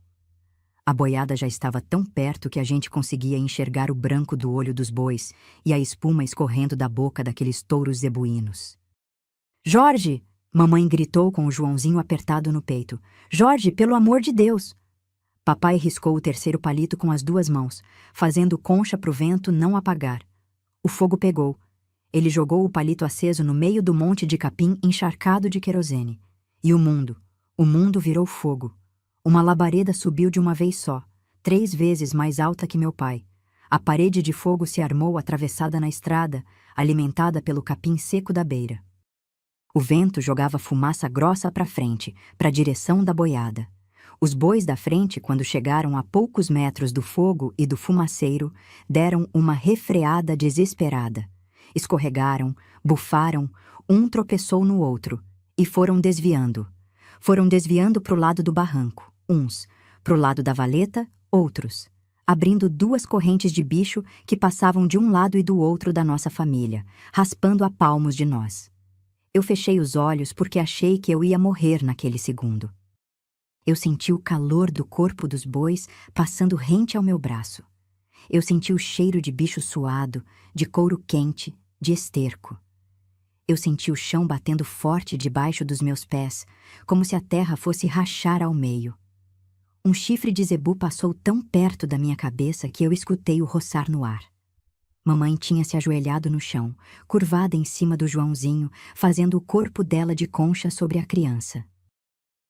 A boiada já estava tão perto que a gente conseguia enxergar o branco do olho dos bois e a espuma escorrendo da boca daqueles touros zebuínos. "Jorge!" Mamãe gritou com o Joãozinho apertado no peito. "Jorge, pelo amor de Deus!" Papai riscou o terceiro palito com as duas mãos, fazendo concha para o vento não apagar. O fogo pegou. Ele jogou o palito aceso no meio do monte de capim encharcado de querosene. E o mundo virou fogo. Uma labareda subiu de uma vez só, 3 vezes mais alta que meu pai. A parede de fogo se armou atravessada na estrada, alimentada pelo capim seco da beira. O vento jogava fumaça grossa para frente, para a direção da boiada. Os bois da frente, quando chegaram a poucos metros do fogo e do fumaceiro, deram uma refreada desesperada. Escorregaram, bufaram, um tropeçou no outro, e foram desviando. Foram desviando para o lado do barranco, uns, para o lado da valeta, outros, abrindo 2 correntes de bicho que passavam de um lado e do outro da nossa família, raspando a palmos de nós. Eu fechei os olhos porque achei que eu ia morrer naquele segundo. Eu senti o calor do corpo dos bois passando rente ao meu braço. Eu senti o cheiro de bicho suado, de couro quente, de esterco. Eu senti o chão batendo forte debaixo dos meus pés, como se a terra fosse rachar ao meio. Um chifre de zebu passou tão perto da minha cabeça que eu escutei o roçar no ar. Mamãe tinha se ajoelhado no chão, curvada em cima do Joãozinho, fazendo o corpo dela de concha sobre a criança.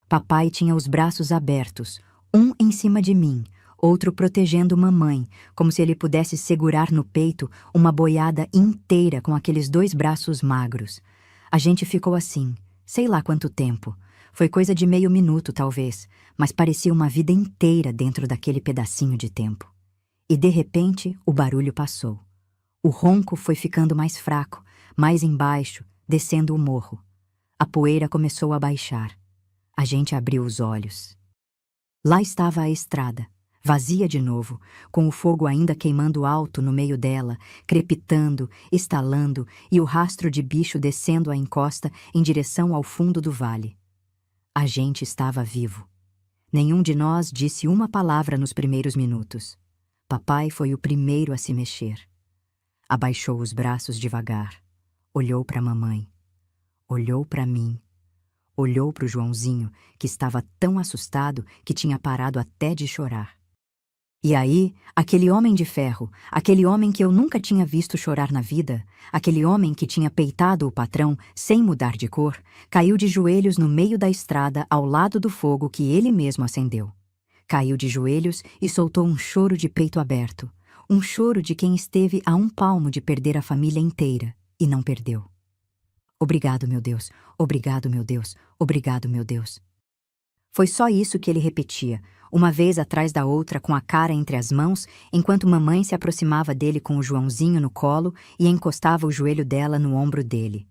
Papai tinha os braços abertos, um em cima de mim, outro protegendo mamãe, como se ele pudesse segurar no peito uma boiada inteira com aqueles 2 braços magros. A gente ficou assim, sei lá quanto tempo. Foi coisa de meio minuto, talvez, mas parecia uma vida inteira dentro daquele pedacinho de tempo. E, de repente, o barulho passou. O ronco foi ficando mais fraco, mais embaixo, descendo o morro. A poeira começou a baixar. A gente abriu os olhos. Lá estava a estrada, vazia de novo, com o fogo ainda queimando alto no meio dela, crepitando, estalando e o rastro de bicho descendo a encosta em direção ao fundo do vale. A gente estava vivo. Nenhum de nós disse uma palavra nos primeiros minutos. Papai foi o primeiro a se mexer. Abaixou os braços devagar. Olhou para a mamãe. Olhou para mim. Olhou para o Joãozinho, que estava tão assustado que tinha parado até de chorar. E aí, aquele homem de ferro, aquele homem que eu nunca tinha visto chorar na vida, aquele homem que tinha peitado o patrão sem mudar de cor, caiu de joelhos no meio da estrada ao lado do fogo que ele mesmo acendeu. Caiu de joelhos e soltou um choro de peito aberto, um choro de quem esteve a um palmo de perder a família inteira e não perdeu. Obrigado, meu Deus, obrigado, meu Deus, obrigado, meu Deus. Foi só isso que ele repetia, uma vez atrás da outra com a cara entre as mãos, enquanto mamãe se aproximava dele com o Joãozinho no colo e encostava o joelho dela no ombro dele.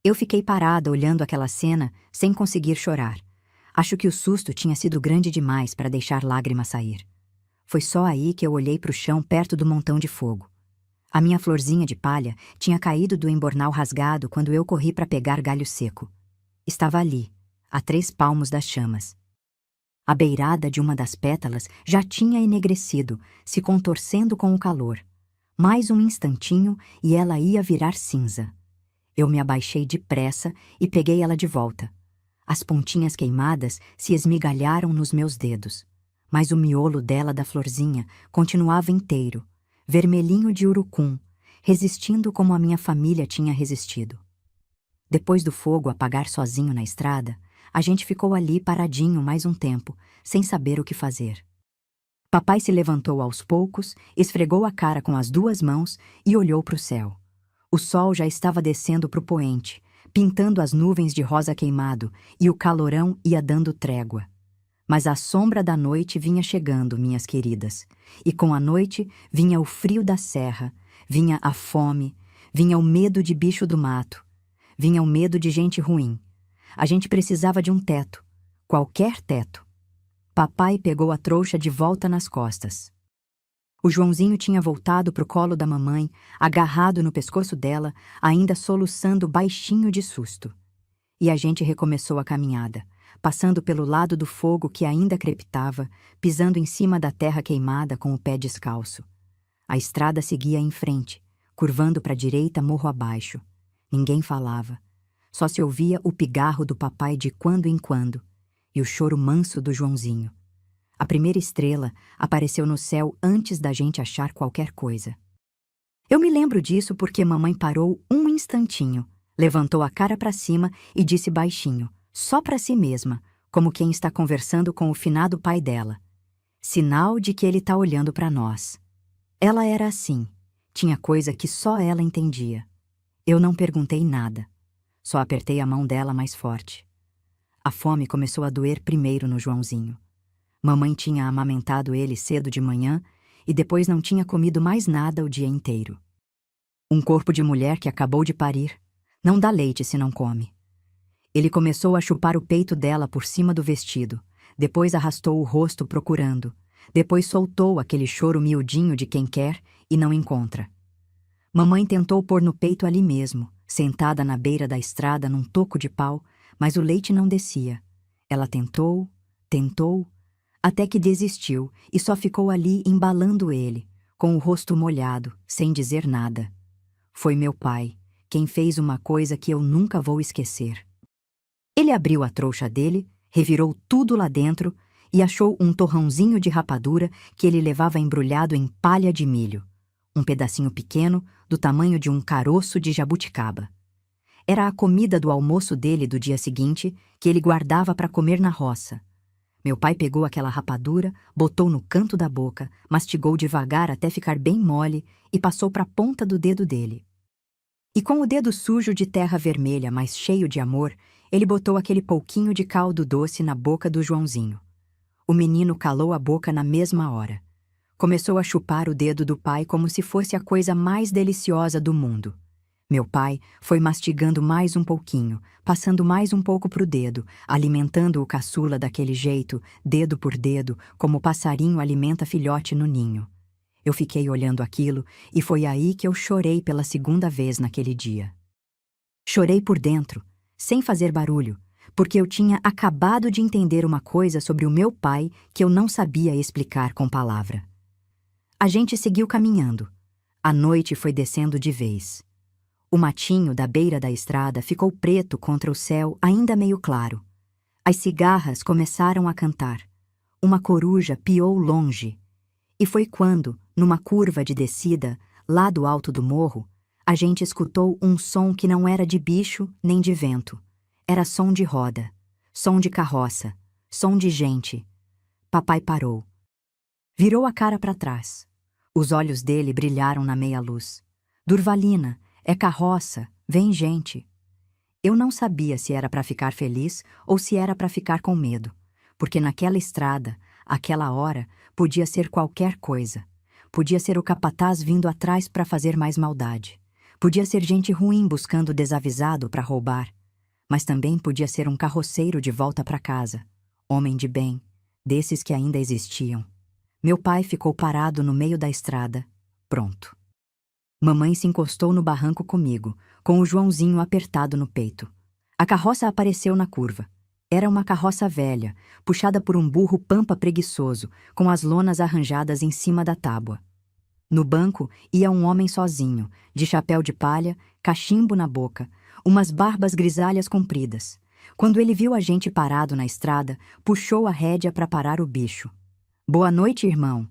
Eu fiquei parada olhando aquela cena sem conseguir chorar. Acho que o susto tinha sido grande demais para deixar lágrimas sair. Foi só aí que eu olhei para o chão perto do montão de fogo. A minha florzinha de palha tinha caído do embornal rasgado quando eu corri para pegar galho seco. Estava ali, a 3 palmos das chamas. A beirada de uma das pétalas já tinha enegrecido, se contorcendo com o calor. Mais um instantinho e ela ia virar cinza. Eu me abaixei depressa e peguei ela de volta. As pontinhas queimadas se esmigalharam nos meus dedos, mas o miolo dela da florzinha continuava inteiro, vermelhinho de urucum, resistindo como a minha família tinha resistido. Depois do fogo apagar sozinho na estrada, a gente ficou ali paradinho mais um tempo, sem saber o que fazer. Papai se levantou aos poucos, esfregou a cara com as duas mãos e olhou para o céu. O sol já estava descendo para o poente, pintando as nuvens de rosa queimado, e o calorão ia dando trégua. Mas a sombra da noite vinha chegando, minhas queridas, e com a noite vinha o frio da serra, vinha a fome, vinha o medo de bicho do mato, vinha o medo de gente ruim. A gente precisava de um teto, qualquer teto. Papai pegou a trouxa de volta nas costas. O Joãozinho tinha voltado para o colo da mamãe, agarrado no pescoço dela, ainda soluçando baixinho de susto. E a gente recomeçou a caminhada, passando pelo lado do fogo que ainda crepitava, pisando em cima da terra queimada com o pé descalço. A estrada seguia em frente, curvando para a direita morro abaixo. Ninguém falava. Só se ouvia o pigarro do papai de quando em quando e o choro manso do Joãozinho. A primeira estrela apareceu no céu antes da gente achar qualquer coisa. Eu me lembro disso porque mamãe parou um instantinho, levantou a cara para cima e disse baixinho, só para si mesma, como quem está conversando com o finado pai dela. Sinal de que ele está olhando para nós. Ela era assim, tinha coisa que só ela entendia. Eu não perguntei nada, só apertei a mão dela mais forte. A fome começou a doer primeiro no Joãozinho. Mamãe tinha amamentado ele cedo de manhã e depois não tinha comido mais nada o dia inteiro. Um corpo de mulher que acabou de parir não dá leite se não come. Ele começou a chupar o peito dela por cima do vestido, depois arrastou o rosto procurando, depois soltou aquele choro miudinho de quem quer e não encontra. Mamãe tentou pôr no peito ali mesmo, sentada na beira da estrada num toco de pau, mas o leite não descia. Ela tentou, até que desistiu e só ficou ali embalando ele, com o rosto molhado, sem dizer nada. Foi meu pai, quem fez uma coisa que eu nunca vou esquecer. Ele abriu a trouxa dele, revirou tudo lá dentro e achou um torrãozinho de rapadura que ele levava embrulhado em palha de milho. Um pedacinho pequeno, do tamanho de um caroço de jabuticaba. Era a comida do almoço dele do dia seguinte, que ele guardava para comer na roça. Meu pai pegou aquela rapadura, botou no canto da boca, mastigou devagar até ficar bem mole e passou para a ponta do dedo dele. E com o dedo sujo de terra vermelha, mas cheio de amor, ele botou aquele pouquinho de caldo doce na boca do Joãozinho. O menino calou a boca na mesma hora. Começou a chupar o dedo do pai como se fosse a coisa mais deliciosa do mundo. Meu pai foi mastigando mais um pouquinho, passando mais um pouco pro dedo, alimentando o caçula daquele jeito, dedo por dedo, como o passarinho alimenta filhote no ninho. Eu fiquei olhando aquilo e foi aí que eu chorei pela segunda vez naquele dia. Chorei por dentro, sem fazer barulho, porque eu tinha acabado de entender uma coisa sobre o meu pai que eu não sabia explicar com palavra. A gente seguiu caminhando. A noite foi descendo de vez. O matinho da beira da estrada ficou preto contra o céu ainda meio claro. As cigarras começaram a cantar. Uma coruja piou longe. E foi quando, numa curva de descida, lá do alto do morro, a gente escutou um som que não era de bicho nem de vento. Era som de roda, som de carroça, som de gente. Papai parou. Virou a cara para trás. Os olhos dele brilharam na meia-luz. Durvalina, é carroça, vem gente. Eu não sabia se era para ficar feliz ou se era para ficar com medo, porque naquela estrada, aquela hora, podia ser qualquer coisa. Podia ser o capataz vindo atrás para fazer mais maldade. Podia ser gente ruim buscando desavisado para roubar. Mas também podia ser um carroceiro de volta para casa. Homem de bem, desses que ainda existiam. Meu pai ficou parado no meio da estrada. Pronto. Mamãe se encostou no barranco comigo, com o Joãozinho apertado no peito. A carroça apareceu na curva. Era uma carroça velha, puxada por um burro pampa preguiçoso, com as lonas arranjadas em cima da tábua. No banco ia um homem sozinho, de chapéu de palha, cachimbo na boca, umas barbas grisalhas compridas. Quando ele viu a gente parado na estrada, puxou a rédea para parar o bicho. Boa noite, irmão.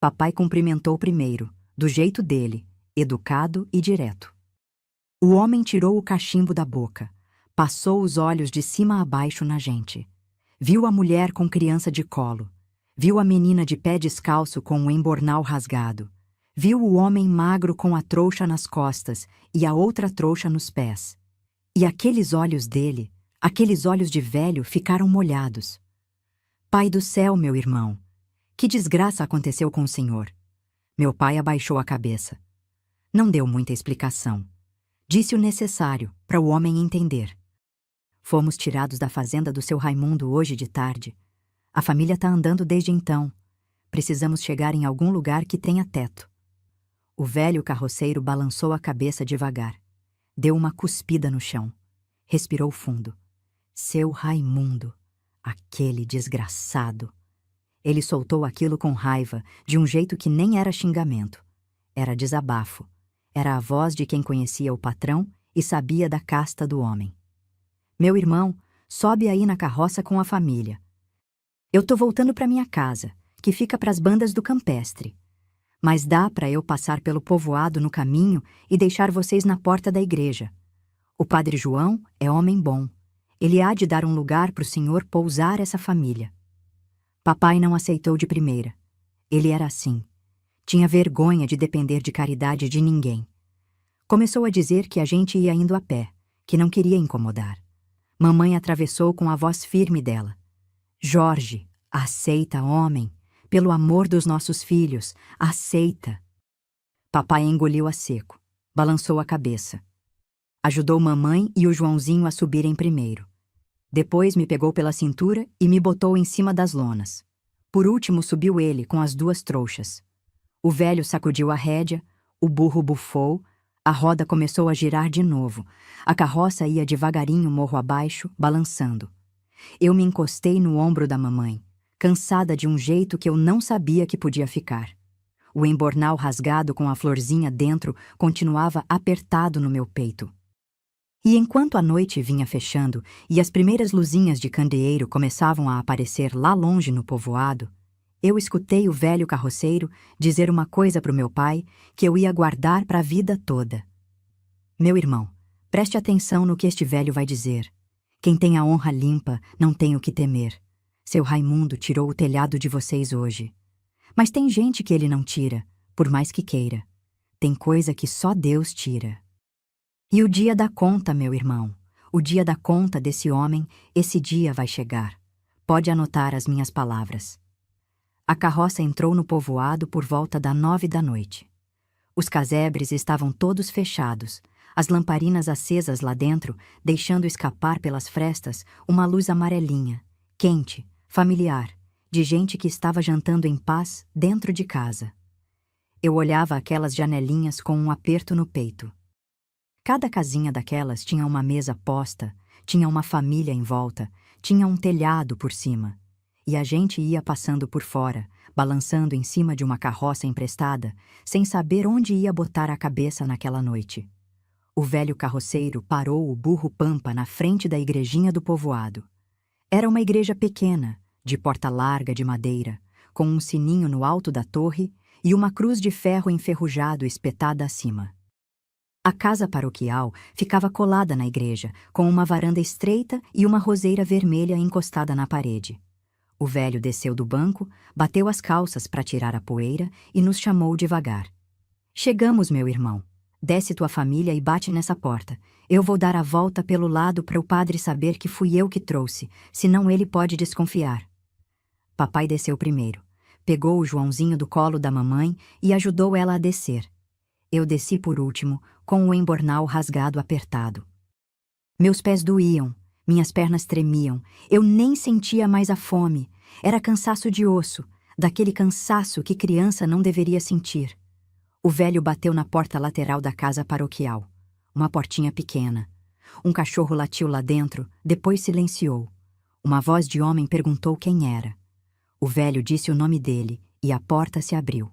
Papai cumprimentou primeiro, do jeito dele, educado e direto. O homem tirou o cachimbo da boca, passou os olhos de cima a baixo na gente. Viu a mulher com criança de colo. Viu a menina de pé descalço com o embornal rasgado. Viu o homem magro com a trouxa nas costas e a outra trouxa nos pés. E aqueles olhos dele, aqueles olhos de velho, ficaram molhados. Pai do céu, meu irmão, que desgraça aconteceu com o senhor? Meu pai abaixou a cabeça. Não deu muita explicação. Disse o necessário para o homem entender. Fomos tirados da fazenda do seu Raimundo hoje de tarde. A família está andando desde então. Precisamos chegar em algum lugar que tenha teto. O velho carroceiro balançou a cabeça devagar. Deu uma cuspida no chão. Respirou fundo. Seu Raimundo, aquele desgraçado. Ele soltou aquilo com raiva, de um jeito que nem era xingamento. Era desabafo. Era a voz de quem conhecia o patrão e sabia da casta do homem. Meu irmão, sobe aí na carroça com a família. Eu tô voltando para minha casa, que fica pras bandas do Campestre. Mas dá para eu passar pelo povoado no caminho e deixar vocês na porta da igreja. O padre João é homem bom. Ele há de dar um lugar pro senhor pousar essa família. Papai não aceitou de primeira. Ele era assim. Tinha vergonha de depender de caridade de ninguém. Começou a dizer que a gente ia indo a pé, que não queria incomodar. Mamãe atravessou com a voz firme dela. Jorge, aceita, homem. Pelo amor dos nossos filhos, aceita. Papai engoliu a seco, balançou a cabeça. Ajudou mamãe e o Joãozinho a subirem primeiro. Depois me pegou pela cintura e me botou em cima das lonas. Por último subiu ele com as duas trouxas. O velho sacudiu a rédea, o burro bufou, a roda começou a girar de novo. A carroça ia devagarinho morro abaixo, balançando. Eu me encostei no ombro da mamãe, cansada de um jeito que eu não sabia que podia ficar. O embornal rasgado com a florzinha dentro continuava apertado no meu peito. E enquanto a noite vinha fechando e as primeiras luzinhas de candeeiro começavam a aparecer lá longe no povoado, eu escutei o velho carroceiro dizer uma coisa para o meu pai que eu ia guardar para a vida toda. Meu irmão, preste atenção no que este velho vai dizer. Quem tem a honra limpa não tem o que temer. Seu Raimundo tirou o telhado de vocês hoje. Mas tem gente que ele não tira, por mais que queira. Tem coisa que só Deus tira. E o dia da conta, meu irmão, o dia da conta desse homem, esse dia vai chegar. Pode anotar as minhas palavras. A carroça entrou no povoado por volta das 9 da noite. Os casebres estavam todos fechados, as lamparinas acesas lá dentro, deixando escapar pelas frestas uma luz amarelinha, quente, familiar, de gente que estava jantando em paz dentro de casa. Eu olhava aquelas janelinhas com um aperto no peito. Cada casinha daquelas tinha uma mesa posta, tinha uma família em volta, tinha um telhado por cima. E a gente ia passando por fora, balançando em cima de uma carroça emprestada, sem saber onde ia botar a cabeça naquela noite. O velho carroceiro parou o burro Pampa na frente da igrejinha do povoado. Era uma igreja pequena, de porta larga de madeira, com um sininho no alto da torre e uma cruz de ferro enferrujado espetada acima. A casa paroquial ficava colada na igreja, com uma varanda estreita e uma roseira vermelha encostada na parede. O velho desceu do banco, bateu as calças para tirar a poeira e nos chamou devagar. Chegamos, meu irmão. Desce tua família e bate nessa porta. Eu vou dar a volta pelo lado para o padre saber que fui eu que trouxe, senão ele pode desconfiar. Papai desceu primeiro. Pegou o Joãozinho do colo da mamãe e ajudou ela a descer. Eu desci por último, com o embornal rasgado apertado. Meus pés doíam. Minhas pernas tremiam, eu nem sentia mais a fome. Era cansaço de osso, daquele cansaço que criança não deveria sentir. O velho bateu na porta lateral da casa paroquial. Uma portinha pequena. Um cachorro latiu lá dentro, depois silenciou. Uma voz de homem perguntou quem era. O velho disse o nome dele e a porta se abriu.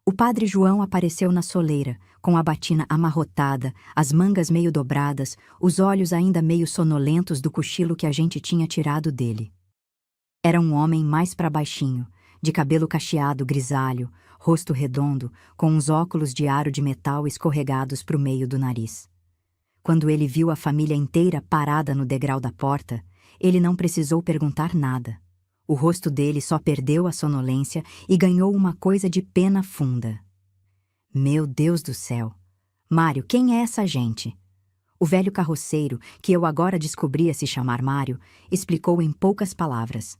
O padre João apareceu na soleira, com a batina amarrotada, as mangas meio dobradas, os olhos ainda meio sonolentos do cochilo que a gente tinha tirado dele. Era um homem mais para baixinho, de cabelo cacheado grisalho, rosto redondo, com uns óculos de aro de metal escorregados para o meio do nariz. Quando ele viu a família inteira parada no degrau da porta, ele não precisou perguntar nada. O rosto dele só perdeu a sonolência e ganhou uma coisa de pena funda. Meu Deus do céu! Mário, quem é essa gente? O velho carroceiro, que eu agora descobria se chamar Mário, explicou em poucas palavras.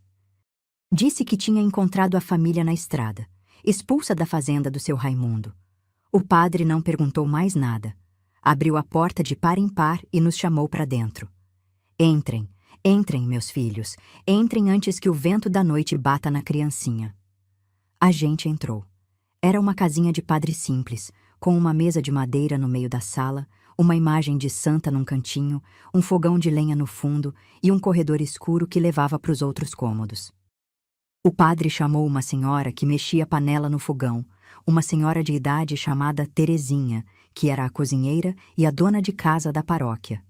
Disse que tinha encontrado a família na estrada, expulsa da fazenda do seu Raimundo. O padre não perguntou mais nada. Abriu a porta de par em par e nos chamou para dentro. Entrem, entrem, meus filhos, entrem antes que o vento da noite bata na criancinha. A gente entrou. Era uma casinha de padre simples, com uma mesa de madeira no meio da sala, uma imagem de santa num cantinho, um fogão de lenha no fundo e um corredor escuro que levava para os outros cômodos. O padre chamou uma senhora que mexia panela no fogão, uma senhora de idade chamada Terezinha, que era a cozinheira e a dona de casa da paróquia.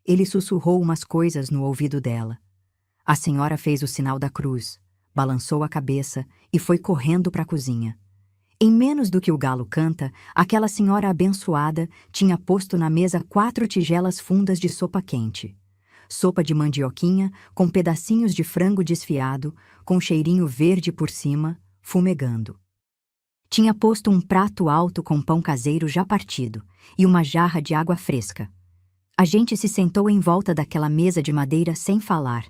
Ele sussurrou umas coisas no ouvido dela. A senhora fez o sinal da cruz, balançou a cabeça e foi correndo para a cozinha. Em menos do que o galo canta, aquela senhora abençoada tinha posto na mesa 4 tigelas fundas de sopa quente. Sopa de mandioquinha, com pedacinhos de frango desfiado, com cheirinho verde por cima, fumegando. Tinha posto um prato alto com pão caseiro já partido e uma jarra de água fresca. A gente se sentou em volta daquela mesa de madeira sem falar,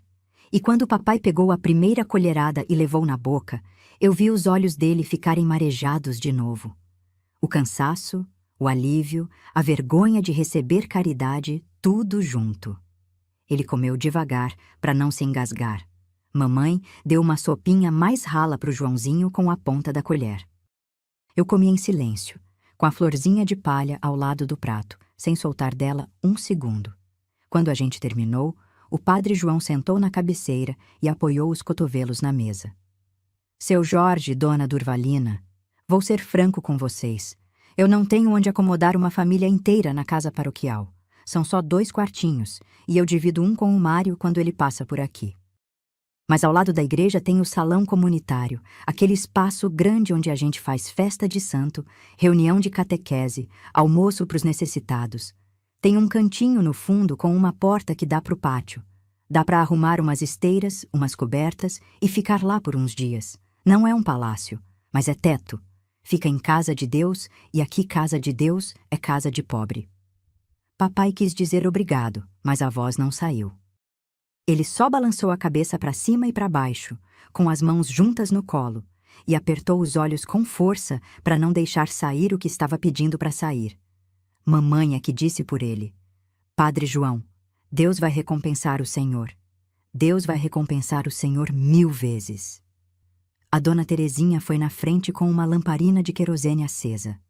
e quando o papai pegou a primeira colherada e levou na boca, eu vi os olhos dele ficarem marejados de novo. O cansaço, o alívio, a vergonha de receber caridade, tudo junto. Ele comeu devagar, para não se engasgar. Mamãe deu uma sopinha mais rala para o Joãozinho com a ponta da colher. Eu comi em silêncio, com a florzinha de palha ao lado do prato, sem soltar dela um segundo. Quando a gente terminou, o padre João sentou na cabeceira e apoiou os cotovelos na mesa. Seu Jorge e dona Durvalina, vou ser franco com vocês. Eu não tenho onde acomodar uma família inteira na casa paroquial. São só 2 quartinhos, e eu divido um com o Mário quando ele passa por aqui. Mas ao lado da igreja tem o salão comunitário, aquele espaço grande onde a gente faz festa de santo, reunião de catequese, almoço para os necessitados. Tem um cantinho no fundo com uma porta que dá para o pátio. Dá para arrumar umas esteiras, umas cobertas e ficar lá por uns dias. Não é um palácio, mas é teto. Fica em casa de Deus e aqui casa de Deus é casa de pobre. Papai quis dizer obrigado, mas a voz não saiu. Ele só balançou a cabeça para cima e para baixo, com as mãos juntas no colo, e apertou os olhos com força para não deixar sair o que estava pedindo para sair. Mamãe é que disse por ele: Padre João, Deus vai recompensar o Senhor. Deus vai recompensar o Senhor 1000 vezes. A dona Terezinha foi na frente com uma lamparina de querosene acesa.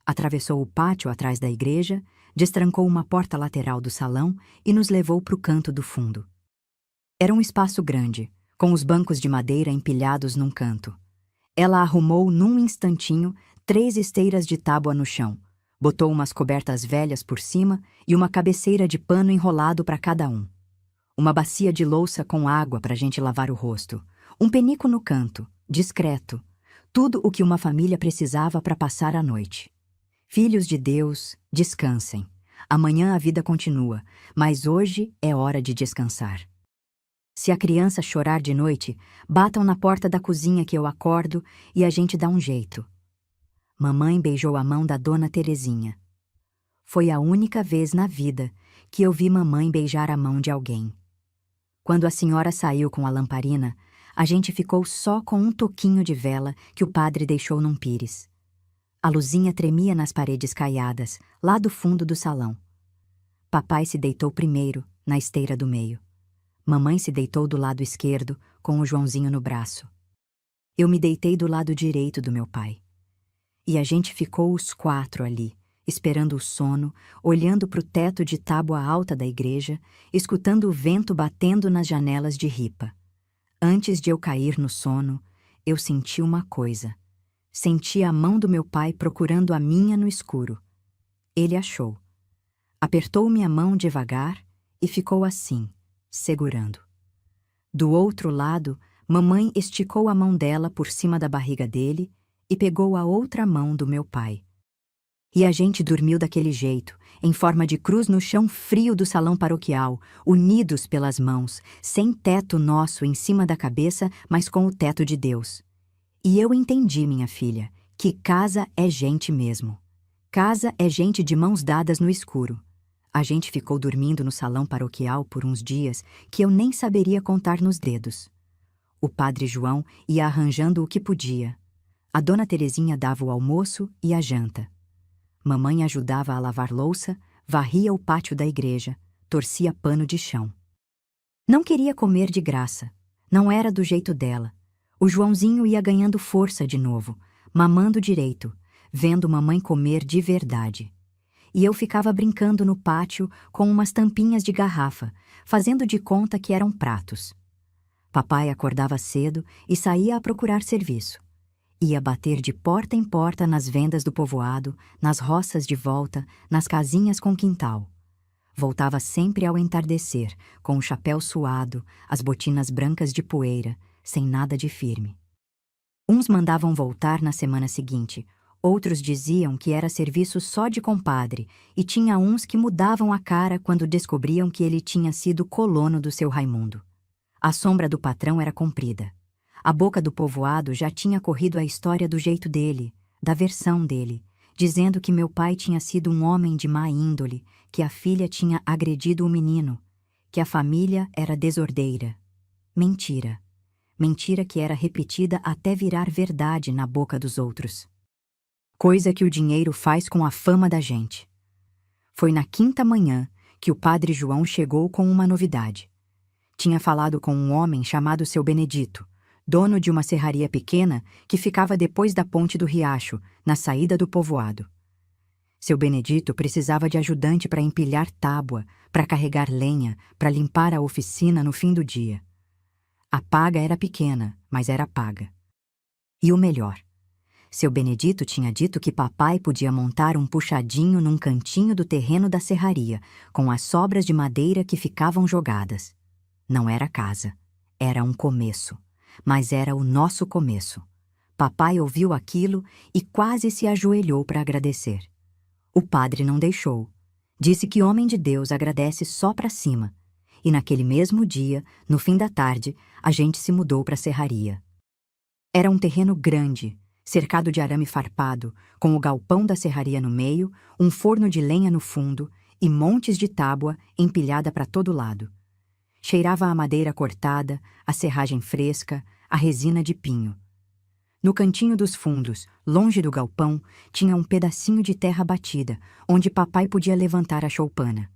Atravessou o pátio atrás da igreja, destrancou uma porta lateral do salão e nos levou para o canto do fundo. Era um espaço grande, com os bancos de madeira empilhados num canto. Ela arrumou num instantinho 3 esteiras de tábua no chão, botou umas cobertas velhas por cima e uma cabeceira de pano enrolado para cada um. Uma bacia de louça com água para a gente lavar o rosto, um penico no canto, discreto, tudo o que uma família precisava para passar a noite. Filhos de Deus, descansem. Amanhã a vida continua, mas hoje é hora de descansar. Se a criança chorar de noite, batam na porta da cozinha que eu acordo e a gente dá um jeito. Mamãe beijou a mão da dona Terezinha. Foi a única vez na vida que eu vi mamãe beijar a mão de alguém. Quando a senhora saiu com a lamparina, a gente ficou só com um toquinho de vela que o padre deixou num pires. A luzinha tremia nas paredes caiadas, lá do fundo do salão. Papai se deitou primeiro, na esteira do meio. Mamãe se deitou do lado esquerdo, com o Joãozinho no braço. Eu me deitei do lado direito do meu pai. E a gente ficou os 4 ali, esperando o sono, olhando para o teto de tábua alta da igreja, escutando o vento batendo nas janelas de ripa. Antes de eu cair no sono, eu senti uma coisa. Senti a mão do meu pai procurando a minha no escuro. Ele achou. Apertou minha mão devagar e ficou assim, segurando. Do outro lado, mamãe esticou a mão dela por cima da barriga dele e pegou a outra mão do meu pai. E a gente dormiu daquele jeito, em forma de cruz no chão frio do salão paroquial, unidos pelas mãos, sem teto nosso em cima da cabeça, mas com o teto de Deus. E eu entendi, minha filha, que casa é gente mesmo. Casa é gente de mãos dadas no escuro. A gente ficou dormindo no salão paroquial por uns dias que eu nem saberia contar nos dedos. O padre João ia arranjando o que podia. A dona Terezinha dava o almoço e a janta. Mamãe ajudava a lavar louça, varria o pátio da igreja, torcia pano de chão. Não queria comer de graça. Não era do jeito dela. O Joãozinho ia ganhando força de novo, mamando direito, vendo mamãe comer de verdade. E eu ficava brincando no pátio com umas tampinhas de garrafa, fazendo de conta que eram pratos. Papai acordava cedo e saía a procurar serviço. Ia bater de porta em porta nas vendas do povoado, nas roças de volta, nas casinhas com quintal. Voltava sempre ao entardecer, com o chapéu suado, as botinas brancas de poeira, sem nada de firme. Uns mandavam voltar na semana seguinte, outros diziam que era serviço só de compadre, e tinha uns que mudavam a cara quando descobriam que ele tinha sido colono do seu Raimundo. A sombra do patrão era comprida. A boca do povoado já tinha corrido a história do jeito dele, da versão dele, dizendo que meu pai tinha sido um homem de má índole, que a filha tinha agredido o menino, que a família era desordeira. Mentira. Mentira que era repetida até virar verdade na boca dos outros. Coisa que o dinheiro faz com a fama da gente. Foi na quinta manhã que o padre João chegou com uma novidade. Tinha falado com um homem chamado Seu Benedito, dono de uma serraria pequena que ficava depois da ponte do riacho, na saída do povoado. Seu Benedito precisava de ajudante para empilhar tábua, para carregar lenha, para limpar a oficina no fim do dia. A paga era pequena, mas era paga. E o melhor, Seu Benedito tinha dito que papai podia montar um puxadinho num cantinho do terreno da serraria, com as sobras de madeira que ficavam jogadas. Não era casa, era um começo, mas era o nosso começo. Papai ouviu aquilo e quase se ajoelhou para agradecer. O padre não deixou. Disse que homem de Deus agradece só para cima. E naquele mesmo dia, no fim da tarde, a gente se mudou para a serraria. Era um terreno grande, cercado de arame farpado, com o galpão da serraria no meio, um forno de lenha no fundo e montes de tábua empilhada para todo lado. Cheirava a madeira cortada, a serragem fresca, a resina de pinho. No cantinho dos fundos, longe do galpão, tinha um pedacinho de terra batida, onde papai podia levantar a choupana.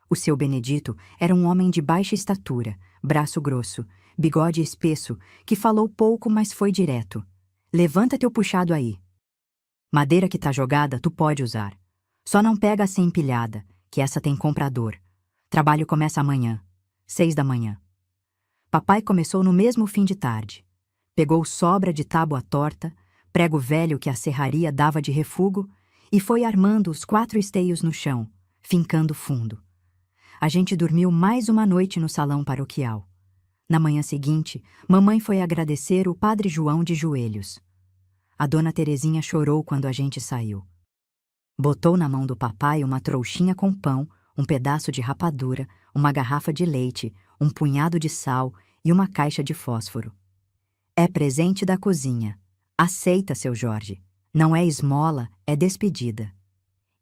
O Seu Benedito era um homem de baixa estatura, braço grosso, bigode espesso, que falou pouco, mas foi direto. Levanta teu puxado aí. Madeira que tá jogada, tu pode usar. Só não pega a ser empilhada, que essa tem comprador. Trabalho começa amanhã, 6 da manhã. Papai começou no mesmo fim de tarde. Pegou sobra de tábua torta, prego velho que a serraria dava de refúgio, e foi armando os 4 esteios no chão, fincando fundo. A gente dormiu mais uma noite no salão paroquial. Na manhã seguinte, mamãe foi agradecer o padre João de joelhos. A dona Terezinha chorou quando a gente saiu. Botou na mão do papai uma trouxinha com pão, um pedaço de rapadura, uma garrafa de leite, um punhado de sal e uma caixa de fósforo. É presente da cozinha. Aceita, seu Jorge. Não é esmola, é despedida.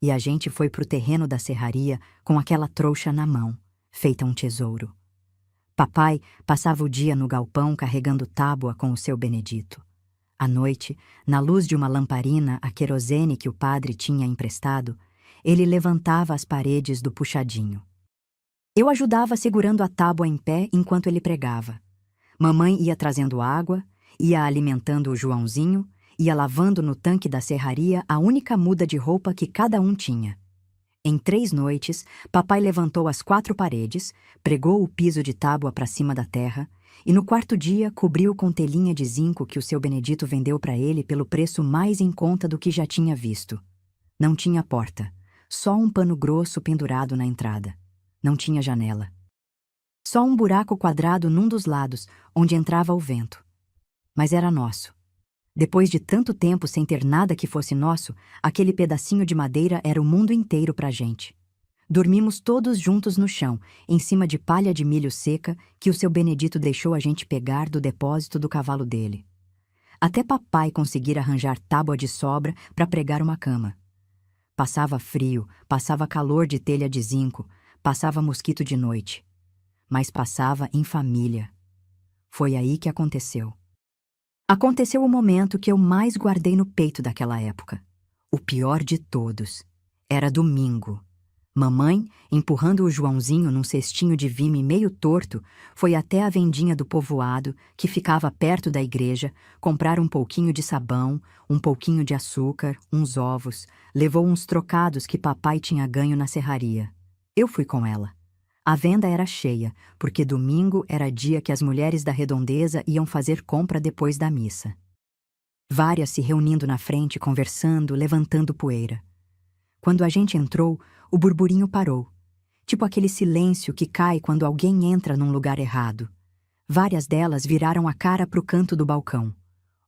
E a gente foi pro terreno da serraria com aquela trouxa na mão, feita um tesouro. Papai passava o dia no galpão carregando tábua com o Seu Benedito. À noite, na luz de uma lamparina a querosene que o padre tinha emprestado, ele levantava as paredes do puxadinho. Eu ajudava segurando a tábua em pé enquanto ele pregava. Mamãe ia trazendo água, ia alimentando o Joãozinho, ia lavando no tanque da serraria a única muda de roupa que cada um tinha. Em 3 noites, papai levantou as 4 paredes, pregou o piso de tábua para cima da terra e no 4º dia cobriu com telinha de zinco que o Seu Benedito vendeu para ele pelo preço mais em conta do que já tinha visto. Não tinha porta, só um pano grosso pendurado na entrada. Não tinha janela. Só um buraco quadrado num dos lados, onde entrava o vento. Mas era nosso. Depois de tanto tempo sem ter nada que fosse nosso, aquele pedacinho de madeira era o mundo inteiro pra gente. Dormimos todos juntos no chão, em cima de palha de milho seca que o seu Benedito deixou a gente pegar do depósito do cavalo dele. Até papai conseguir arranjar tábua de sobra para pregar uma cama. Passava frio, passava calor de telha de zinco, passava mosquito de noite. Mas passava em família. Foi aí que aconteceu. Aconteceu o momento que eu mais guardei no peito daquela época. O pior de todos. Era domingo. Mamãe, empurrando o Joãozinho num cestinho de vime meio torto, foi até a vendinha do povoado, que ficava perto da igreja, comprar um pouquinho de sabão, um pouquinho de açúcar, uns ovos, levou uns trocados que papai tinha ganho na serraria. Eu fui com ela. A venda era cheia, porque domingo era dia que as mulheres da redondeza iam fazer compra depois da missa. Várias se reunindo na frente, conversando, levantando poeira. Quando a gente entrou, o burburinho parou, tipo aquele silêncio que cai quando alguém entra num lugar errado. Várias delas viraram a cara para o canto do balcão.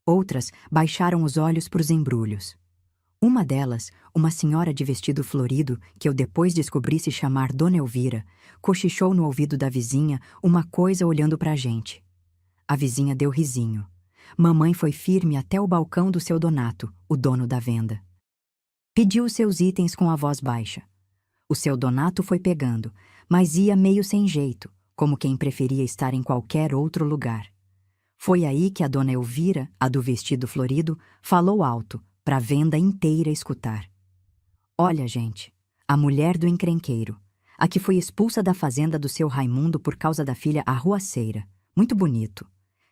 Outras baixaram os olhos para os embrulhos. Uma delas, uma senhora de vestido florido, que eu depois descobri se chamar Dona Elvira, cochichou no ouvido da vizinha uma coisa olhando para a gente. A vizinha deu risinho. Mamãe foi firme até o balcão do seu Donato, o dono da venda. Pediu os seus itens com a voz baixa. O seu Donato foi pegando, mas ia meio sem jeito, como quem preferia estar em qualquer outro lugar. Foi aí que a Dona Elvira, a do vestido florido, falou alto, para a venda inteira escutar. Olha, gente, a mulher do encrenqueiro, a que foi expulsa da fazenda do seu Raimundo por causa da filha arruaceira. Muito bonito.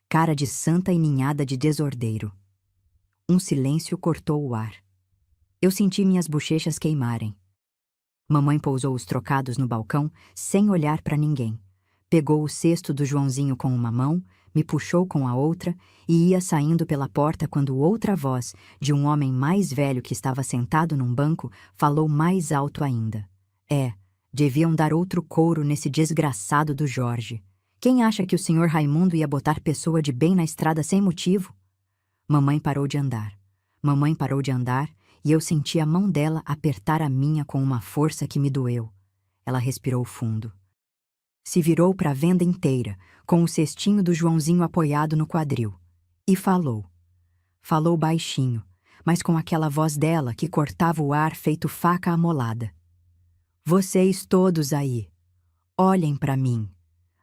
Cara de santa e ninhada de desordeiro. Um silêncio cortou o ar. Eu senti minhas bochechas queimarem. Mamãe pousou os trocados no balcão, sem olhar para ninguém. Pegou o cesto do Joãozinho com uma mão, me puxou com a outra e ia saindo pela porta quando outra voz, de um homem mais velho que estava sentado num banco, falou mais alto ainda. Deviam dar outro couro nesse desgraçado do Jorge. Quem acha que o senhor Raimundo ia botar pessoa de bem na estrada sem motivo? Mamãe parou de andar. Mamãe parou de andar e eu senti a mão dela apertar a minha com uma força que me doeu. Ela respirou fundo. Se virou para a venda inteira, com o cestinho do Joãozinho apoiado no quadril. E falou. Falou baixinho, mas com aquela voz dela que cortava o ar feito faca amolada. Vocês todos aí, olhem para mim.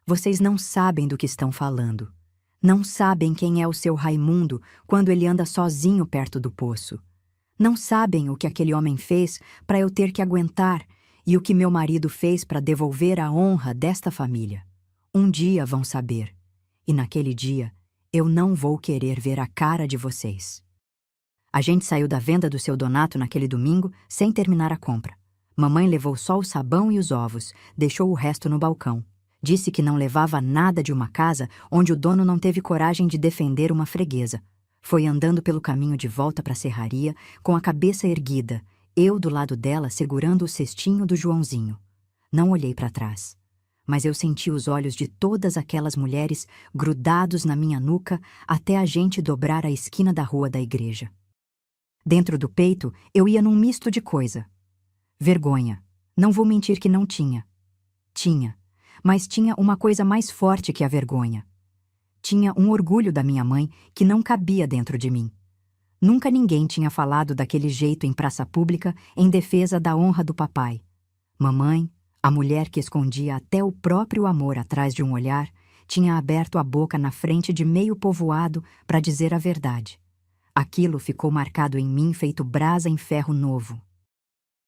Vocês não sabem do que estão falando. Não sabem quem é o seu Raimundo quando ele anda sozinho perto do poço. Não sabem o que aquele homem fez para eu ter que aguentar e o que meu marido fez para devolver a honra desta família. Um dia vão saber. E naquele dia, eu não vou querer ver a cara de vocês. A gente saiu da venda do seu Donato naquele domingo sem terminar a compra. Mamãe levou só o sabão e os ovos, deixou o resto no balcão. Disse que não levava nada de uma casa onde o dono não teve coragem de defender uma freguesa. Foi andando pelo caminho de volta para a serraria, com a cabeça erguida, eu do lado dela segurando o cestinho do Joãozinho. Não olhei para trás, mas eu senti os olhos de todas aquelas mulheres grudados na minha nuca até a gente dobrar a esquina da rua da igreja. Dentro do peito, eu ia num misto de coisa. Vergonha. Não vou mentir que não tinha. Tinha. Mas tinha uma coisa mais forte que a vergonha. Tinha um orgulho da minha mãe que não cabia dentro de mim. Nunca ninguém tinha falado daquele jeito em praça pública em defesa da honra do papai. Mamãe, a mulher que escondia até o próprio amor atrás de um olhar, tinha aberto a boca na frente de meio povoado para dizer a verdade. Aquilo ficou marcado em mim feito brasa em ferro novo.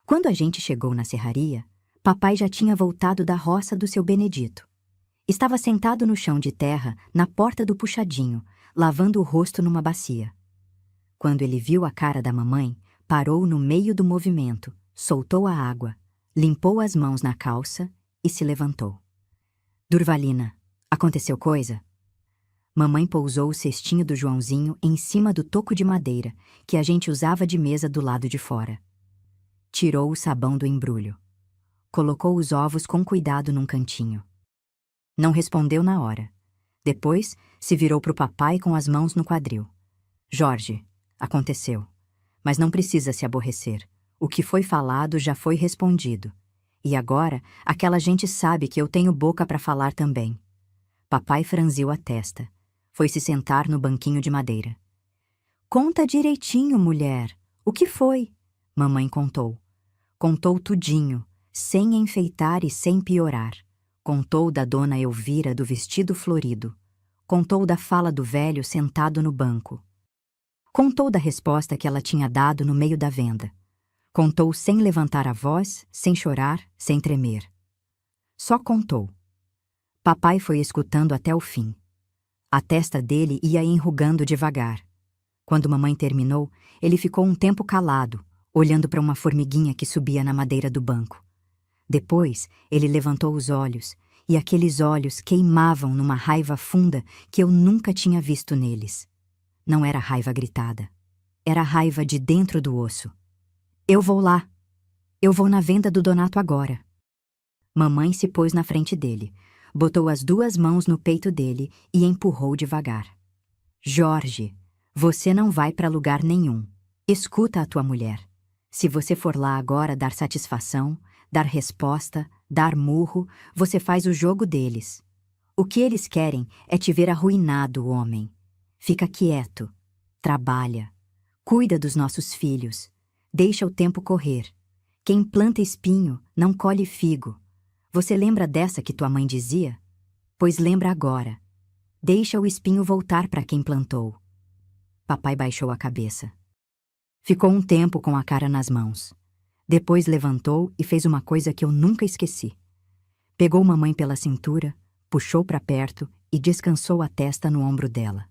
Quando a gente chegou na serraria, papai já tinha voltado da roça do seu Benedito. Estava sentado no chão de terra, na porta do puxadinho, lavando o rosto numa bacia. Quando ele viu a cara da mamãe, parou no meio do movimento, soltou a água, limpou as mãos na calça e se levantou. Durvalina, aconteceu coisa? Mamãe pousou o cestinho do Joãozinho em cima do toco de madeira, que a gente usava de mesa do lado de fora. Tirou o sabão do embrulho. Colocou os ovos com cuidado num cantinho. Não respondeu na hora. Depois, se virou para o papai com as mãos no quadril. Jorge, aconteceu. Mas não precisa se aborrecer. O que foi falado já foi respondido. E agora, aquela gente sabe que eu tenho boca para falar também. Papai franziu a testa. Foi se sentar no banquinho de madeira. Conta direitinho, mulher. O que foi? Mamãe contou. Contou tudinho, sem enfeitar e sem piorar. Contou da dona Elvira do vestido florido. Contou da fala do velho sentado no banco. Contou da resposta que ela tinha dado no meio da venda. Contou sem levantar a voz, sem chorar, sem tremer. Só contou. Papai foi escutando até o fim. A testa dele ia enrugando devagar. Quando mamãe terminou, ele ficou um tempo calado, olhando para uma formiguinha que subia na madeira do banco. Depois, ele levantou os olhos, e aqueles olhos queimavam numa raiva funda que eu nunca tinha visto neles. Não era raiva gritada. Era raiva de dentro do osso. Eu vou lá. Eu vou na venda do Donato agora. Mamãe se pôs na frente dele, botou as 2 mãos no peito dele e empurrou devagar. Jorge, você não vai para lugar nenhum. Escuta a tua mulher. Se você for lá agora dar satisfação, dar resposta, dar murro, você faz o jogo deles. O que eles querem é te ver arruinado, homem. Fica quieto. Trabalha. Cuida dos nossos filhos. Deixa o tempo correr. Quem planta espinho não colhe figo. Você lembra dessa que tua mãe dizia? Pois lembra agora. Deixa o espinho voltar para quem plantou. Papai baixou a cabeça. Ficou um tempo com a cara nas mãos. Depois levantou e fez uma coisa que eu nunca esqueci. Pegou mamãe pela cintura, puxou para perto e descansou a testa no ombro dela.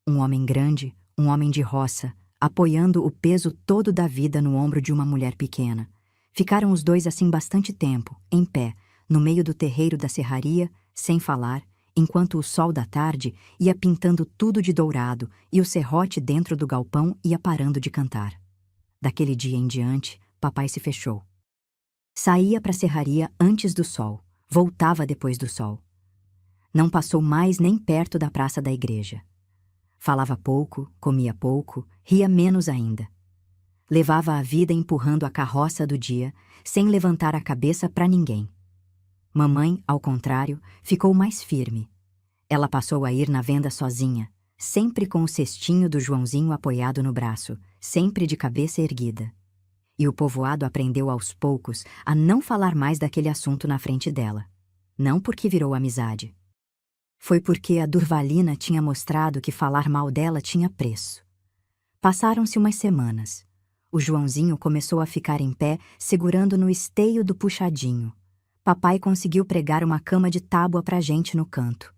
Um homem grande, um homem de roça, apoiando o peso todo da vida no ombro de uma mulher pequena. Ficaram os dois assim bastante tempo, em pé, no meio do terreiro da serraria, sem falar, enquanto o sol da tarde ia pintando tudo de dourado e o serrote dentro do galpão ia parando de cantar. Daquele dia em diante, papai se fechou. Saía para a serraria antes do sol, voltava depois do sol. Não passou mais nem perto da praça da igreja. Falava pouco, comia pouco, ria menos ainda. Levava a vida empurrando a carroça do dia, sem levantar a cabeça para ninguém. Mamãe, ao contrário, ficou mais firme. Ela passou a ir na venda sozinha, sempre com o cestinho do Joãozinho apoiado no braço, sempre de cabeça erguida. E o povoado aprendeu aos poucos a não falar mais daquele assunto na frente dela. Não porque virou amizade. Foi porque a Durvalina tinha mostrado que falar mal dela tinha preço. Passaram-se umas semanas. O Joãozinho começou a ficar em pé, segurando no esteio do puxadinho. Papai conseguiu pregar uma cama de tábua pra gente no canto.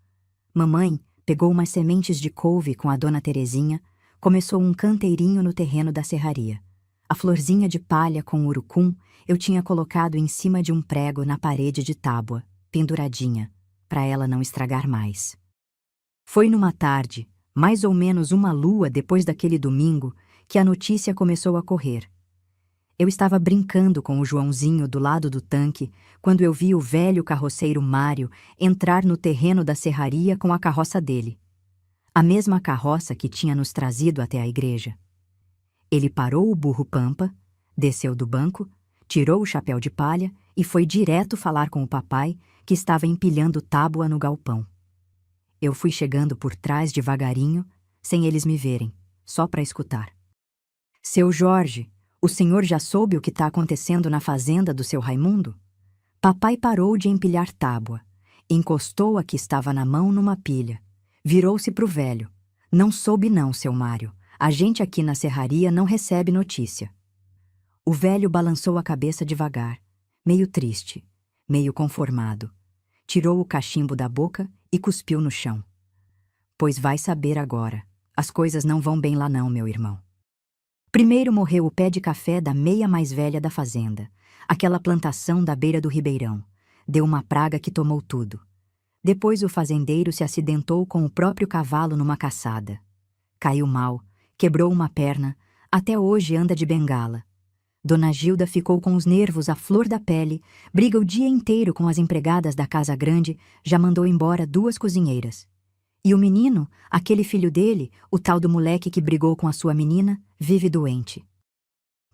Mamãe pegou umas sementes de couve com a dona Terezinha, começou um canteirinho no terreno da serraria. A florzinha de palha com urucum eu tinha colocado em cima de um prego na parede de tábua, penduradinha, para ela não estragar mais. Foi numa tarde, mais ou menos uma lua depois daquele domingo, que a notícia começou a correr. Eu estava brincando com o Joãozinho do lado do tanque quando eu vi o velho carroceiro Mário entrar no terreno da serraria com a carroça dele. A mesma carroça que tinha nos trazido até a igreja. Ele parou o burro Pampa, desceu do banco, tirou o chapéu de palha e foi direto falar com o papai, que estava empilhando tábua no galpão. Eu fui chegando por trás devagarinho, sem eles me verem, só para escutar. Seu Jorge, o senhor já soube o que está acontecendo na fazenda do seu Raimundo? Papai parou de empilhar tábua, encostou a que estava na mão numa pilha, virou-se para o velho. Não soube não, seu Mário. A gente aqui na serraria não recebe notícia. O velho balançou a cabeça devagar, meio triste, meio conformado. Tirou o cachimbo da boca e cuspiu no chão. Pois vai saber agora. As coisas não vão bem lá não, meu irmão. Primeiro morreu o pé de café da meia mais velha da fazenda, aquela plantação da beira do ribeirão. Deu uma praga que tomou tudo. Depois o fazendeiro se acidentou com o próprio cavalo numa caçada. Caiu mal, quebrou uma perna, até hoje anda de bengala. Dona Gilda ficou com os nervos à flor da pele, briga o dia inteiro com as empregadas da casa grande, já mandou embora 2 cozinheiras. E o menino, aquele filho dele, o tal do moleque que brigou com a sua menina, vive doente.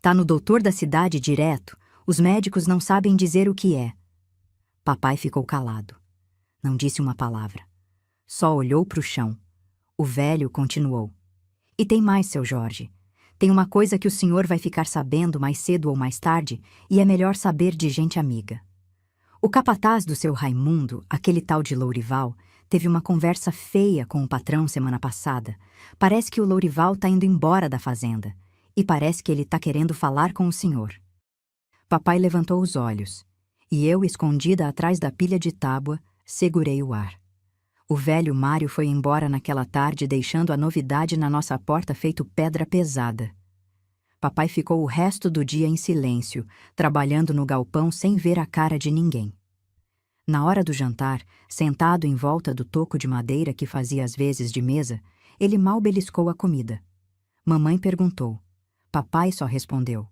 Tá no doutor da cidade direto, os médicos não sabem dizer o que é. Papai ficou calado. Não disse uma palavra. Só olhou para o chão. O velho continuou. E tem mais, seu Jorge. Tem uma coisa que o senhor vai ficar sabendo mais cedo ou mais tarde, e é melhor saber de gente amiga. O capataz do seu Raimundo, aquele tal de Lourival, teve uma conversa feia com o patrão semana passada. Parece que o Lourival tá indo embora da fazenda. E parece que ele tá querendo falar com o senhor. Papai levantou os olhos. E eu, escondida atrás da pilha de tábua, segurei o ar. O velho Mário foi embora naquela tarde, deixando a novidade na nossa porta feito pedra pesada. Papai ficou o resto do dia em silêncio, trabalhando no galpão sem ver a cara de ninguém. Na hora do jantar, sentado em volta do toco de madeira que fazia às vezes de mesa, ele mal beliscou a comida. Mamãe perguntou. Papai só respondeu.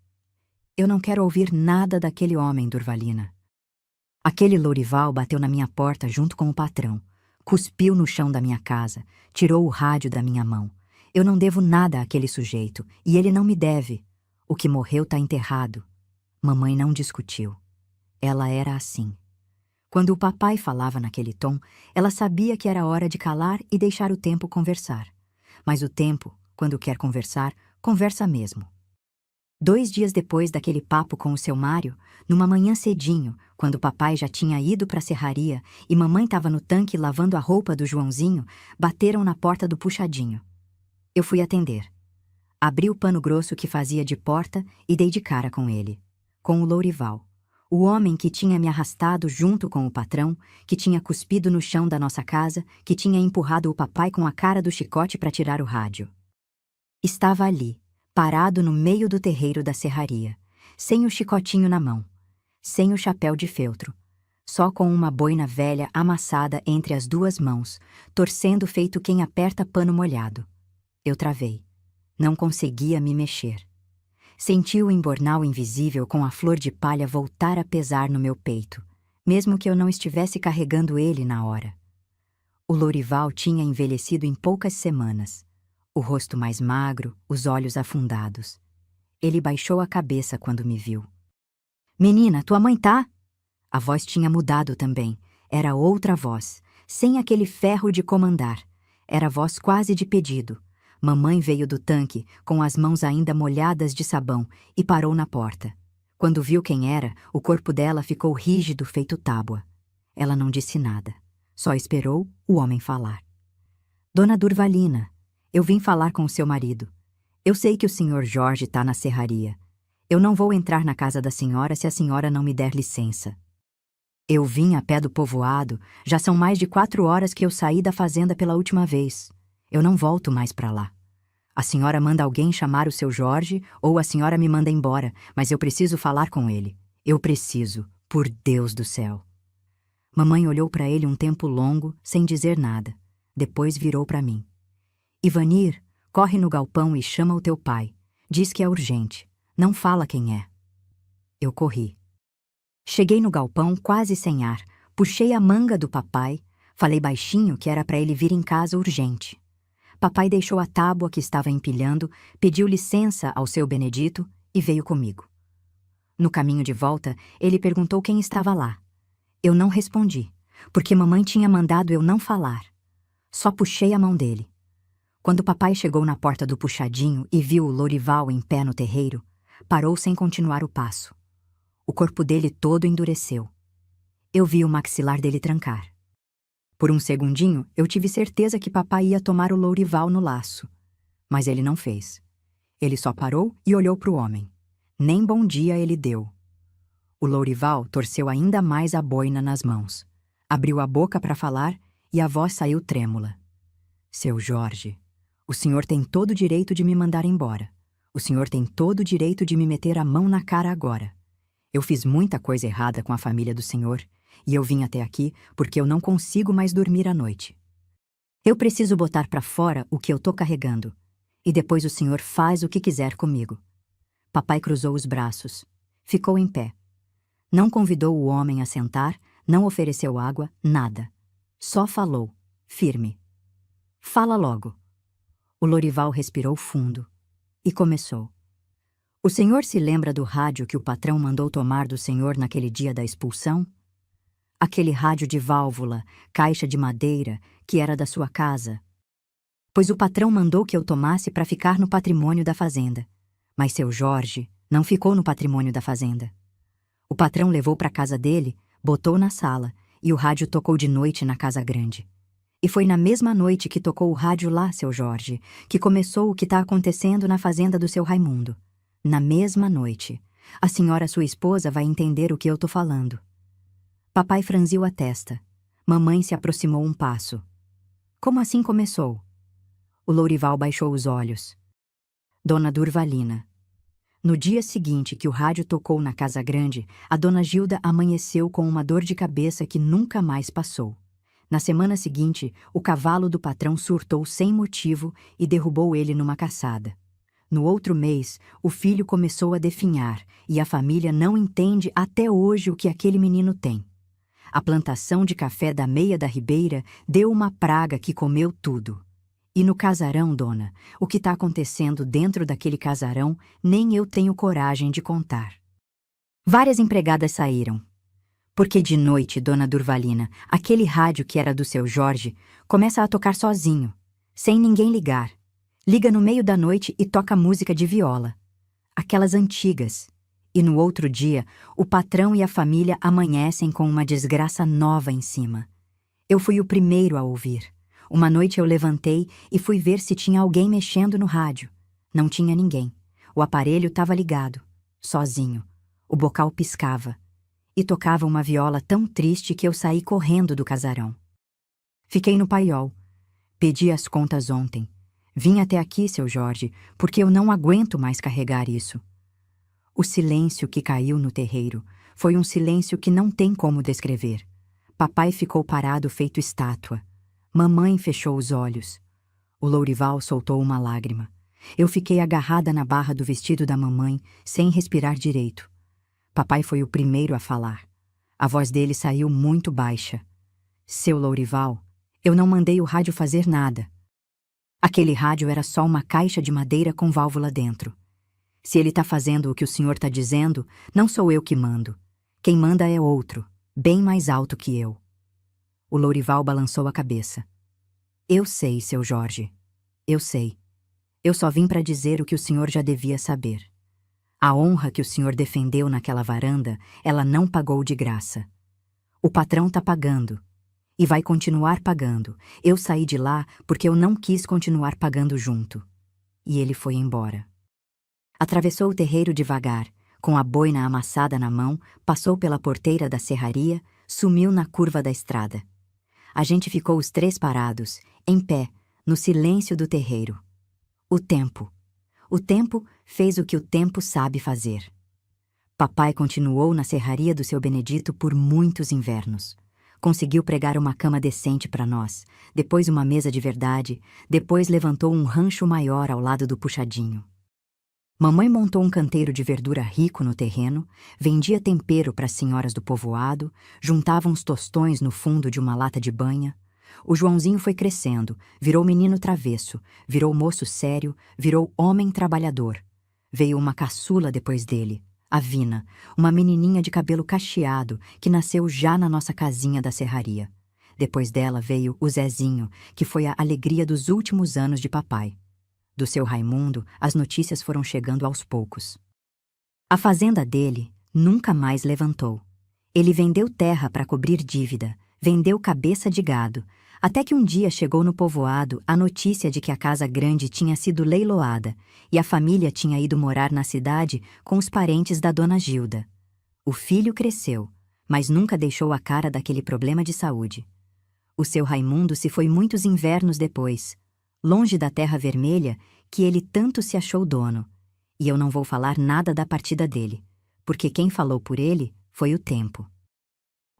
Eu não quero ouvir nada daquele homem, Durvalina. Aquele Lourival bateu na minha porta junto com o patrão. Cuspiu no chão da minha casa, tirou o rádio da minha mão. Eu não devo nada àquele sujeito, e ele não me deve. O que morreu tá enterrado. Mamãe não discutiu. Ela era assim. Quando o papai falava naquele tom, ela sabia que era hora de calar e deixar o tempo conversar. Mas o tempo, quando quer conversar, conversa mesmo. 2 dias depois daquele papo com o seu Mário, numa manhã cedinho, quando o papai já tinha ido para a serraria e mamãe estava no tanque lavando a roupa do Joãozinho, bateram na porta do puxadinho. Eu fui atender. Abri o pano grosso que fazia de porta e dei de cara com ele. Com o Lourival. O homem que tinha me arrastado junto com o patrão, que tinha cuspido no chão da nossa casa, que tinha empurrado o papai com a cara do chicote para tirar o rádio. Estava ali, parado no meio do terreiro da serraria, sem o chicotinho na mão, sem o chapéu de feltro, só com uma boina velha amassada entre as 2 mãos, torcendo feito quem aperta pano molhado. Eu travei. Não conseguia me mexer. Senti o embornal invisível com a flor de palha voltar a pesar no meu peito, mesmo que eu não estivesse carregando ele na hora. O Lourival tinha envelhecido em poucas semanas. O rosto mais magro, os olhos afundados. Ele baixou a cabeça quando me viu. Menina, tua mãe tá? A voz tinha mudado também. Era outra voz, sem aquele ferro de comandar. Era voz quase de pedido. Mamãe veio do tanque, com as mãos ainda molhadas de sabão, e parou na porta. Quando viu quem era, o corpo dela ficou rígido feito tábua. Ela não disse nada. Só esperou o homem falar. Dona Durvalina, eu vim falar com o seu marido. Eu sei que o senhor Jorge tá na serraria. Eu não vou entrar na casa da senhora se a senhora não me der licença. Eu vim a pé do povoado, já são mais de 4 horas que eu saí da fazenda pela última vez. Eu não volto mais para lá. A senhora manda alguém chamar o seu Jorge ou a senhora me manda embora, mas eu preciso falar com ele. Eu preciso, por Deus do céu. Mamãe olhou para ele um tempo longo, sem dizer nada. Depois virou para mim. Ivanir, corre no galpão e chama o teu pai. Diz que é urgente. Não fala quem é. Eu corri. Cheguei no galpão quase sem ar, puxei a manga do papai, falei baixinho que era para ele vir em casa urgente. Papai deixou a tábua que estava empilhando, pediu licença ao seu Benedito e veio comigo. No caminho de volta, ele perguntou quem estava lá. Eu não respondi, porque mamãe tinha mandado eu não falar. Só puxei a mão dele. Quando papai chegou na porta do puxadinho e viu o Lourival em pé no terreiro, parou sem continuar o passo. O corpo dele todo endureceu. Eu vi o maxilar dele trancar. Por um segundinho, eu tive certeza que papai ia tomar o Lourival no laço. Mas ele não fez. Ele só parou e olhou para o homem. Nem bom dia ele deu. O Lourival torceu ainda mais a boina nas mãos. Abriu a boca para falar e a voz saiu trêmula. Seu Jorge, o senhor tem todo o direito de me mandar embora. O senhor tem todo o direito de me meter a mão na cara agora. Eu fiz muita coisa errada com a família do senhor, e eu vim até aqui porque eu não consigo mais dormir à noite. Eu preciso botar para fora o que eu tô carregando, e depois o senhor faz o que quiser comigo. Papai cruzou os braços. Ficou em pé. Não convidou o homem a sentar, não ofereceu água, nada. Só falou, firme. Fala logo. O Lorival respirou fundo e começou. O senhor se lembra do rádio que o patrão mandou tomar do senhor naquele dia da expulsão? Aquele rádio de válvula, caixa de madeira, que era da sua casa. Pois o patrão mandou que eu tomasse para ficar no patrimônio da fazenda. Mas seu Jorge não ficou no patrimônio da fazenda. O patrão levou para a casa dele, botou na sala, e o rádio tocou de noite na casa grande. E foi na mesma noite que tocou o rádio lá, seu Jorge, que começou o que está acontecendo na fazenda do seu Raimundo. Na mesma noite. A senhora, sua esposa, vai entender o que eu tô falando. Papai franziu a testa. Mamãe se aproximou um passo. Como assim começou? O Lourival baixou os olhos. Dona Durvalina. No dia seguinte que o rádio tocou na casa grande, a dona Gilda amanheceu com uma dor de cabeça que nunca mais passou. Na semana seguinte, o cavalo do patrão surtou sem motivo e derrubou ele numa caçada. No outro mês, o filho começou a definhar e a família não entende até hoje o que aquele menino tem. A plantação de café da Meia da Ribeira deu uma praga que comeu tudo. E no casarão, dona, o que está acontecendo dentro daquele casarão, nem eu tenho coragem de contar. Várias empregadas saíram. Porque de noite, dona Durvalina, aquele rádio que era do seu Jorge começa a tocar sozinho, sem ninguém ligar. Liga no meio da noite e toca música de viola. Aquelas antigas. E no outro dia, o patrão e a família amanhecem com uma desgraça nova em cima. Eu fui o primeiro a ouvir. Uma noite eu levantei e fui ver se tinha alguém mexendo no rádio. Não tinha ninguém. O aparelho estava ligado, sozinho. O bocal piscava. E tocava uma viola tão triste que eu saí correndo do casarão. Fiquei no paiol. Pedi as contas ontem. Vim até aqui, seu Jorge, porque eu não aguento mais carregar isso. O silêncio que caiu no terreiro foi um silêncio que não tem como descrever. Papai ficou parado feito estátua. Mamãe fechou os olhos. O Lourival soltou uma lágrima. Eu fiquei agarrada na barra do vestido da mamãe, sem respirar direito. Papai foi o primeiro a falar. A voz dele saiu muito baixa. Seu Lourival, eu não mandei o rádio fazer nada. Aquele rádio era só uma caixa de madeira com válvula dentro. Se ele está fazendo o que o senhor está dizendo, não sou eu que mando. Quem manda é outro, bem mais alto que eu. O Lourival balançou a cabeça. Eu sei, seu Jorge. Eu sei. Eu só vim para dizer o que o senhor já devia saber. A honra que o senhor defendeu naquela varanda, ela não pagou de graça. O patrão está pagando. E vai continuar pagando. Eu saí de lá porque eu não quis continuar pagando junto. E ele foi embora. Atravessou o terreiro devagar, com a boina amassada na mão, passou pela porteira da serraria, sumiu na curva da estrada. A gente ficou os três parados, em pé, no silêncio do terreiro. O tempo. O tempo fez o que o tempo sabe fazer. Papai continuou na serraria do seu Benedito por muitos invernos. Conseguiu pregar uma cama decente para nós, depois uma mesa de verdade, depois levantou um rancho maior ao lado do puxadinho. Mamãe montou um canteiro de verdura rico no terreno, vendia tempero para as senhoras do povoado, juntava uns tostões no fundo de uma lata de banha. O Joãozinho foi crescendo, virou menino travesso, virou moço sério, virou homem trabalhador. Veio uma caçula depois dele, a Vina, uma menininha de cabelo cacheado que nasceu já na nossa casinha da serraria. Depois dela veio o Zezinho, que foi a alegria dos últimos anos de papai. Do seu Raimundo, as notícias foram chegando aos poucos. A fazenda dele nunca mais levantou. Ele vendeu terra para cobrir dívida, vendeu cabeça de gado, até que um dia chegou no povoado a notícia de que a casa grande tinha sido leiloada e a família tinha ido morar na cidade com os parentes da dona Gilda. O filho cresceu, mas nunca deixou a cara daquele problema de saúde. O seu Raimundo se foi muitos invernos depois, longe da terra vermelha que ele tanto se achou dono, e eu não vou falar nada da partida dele, porque quem falou por ele foi o tempo.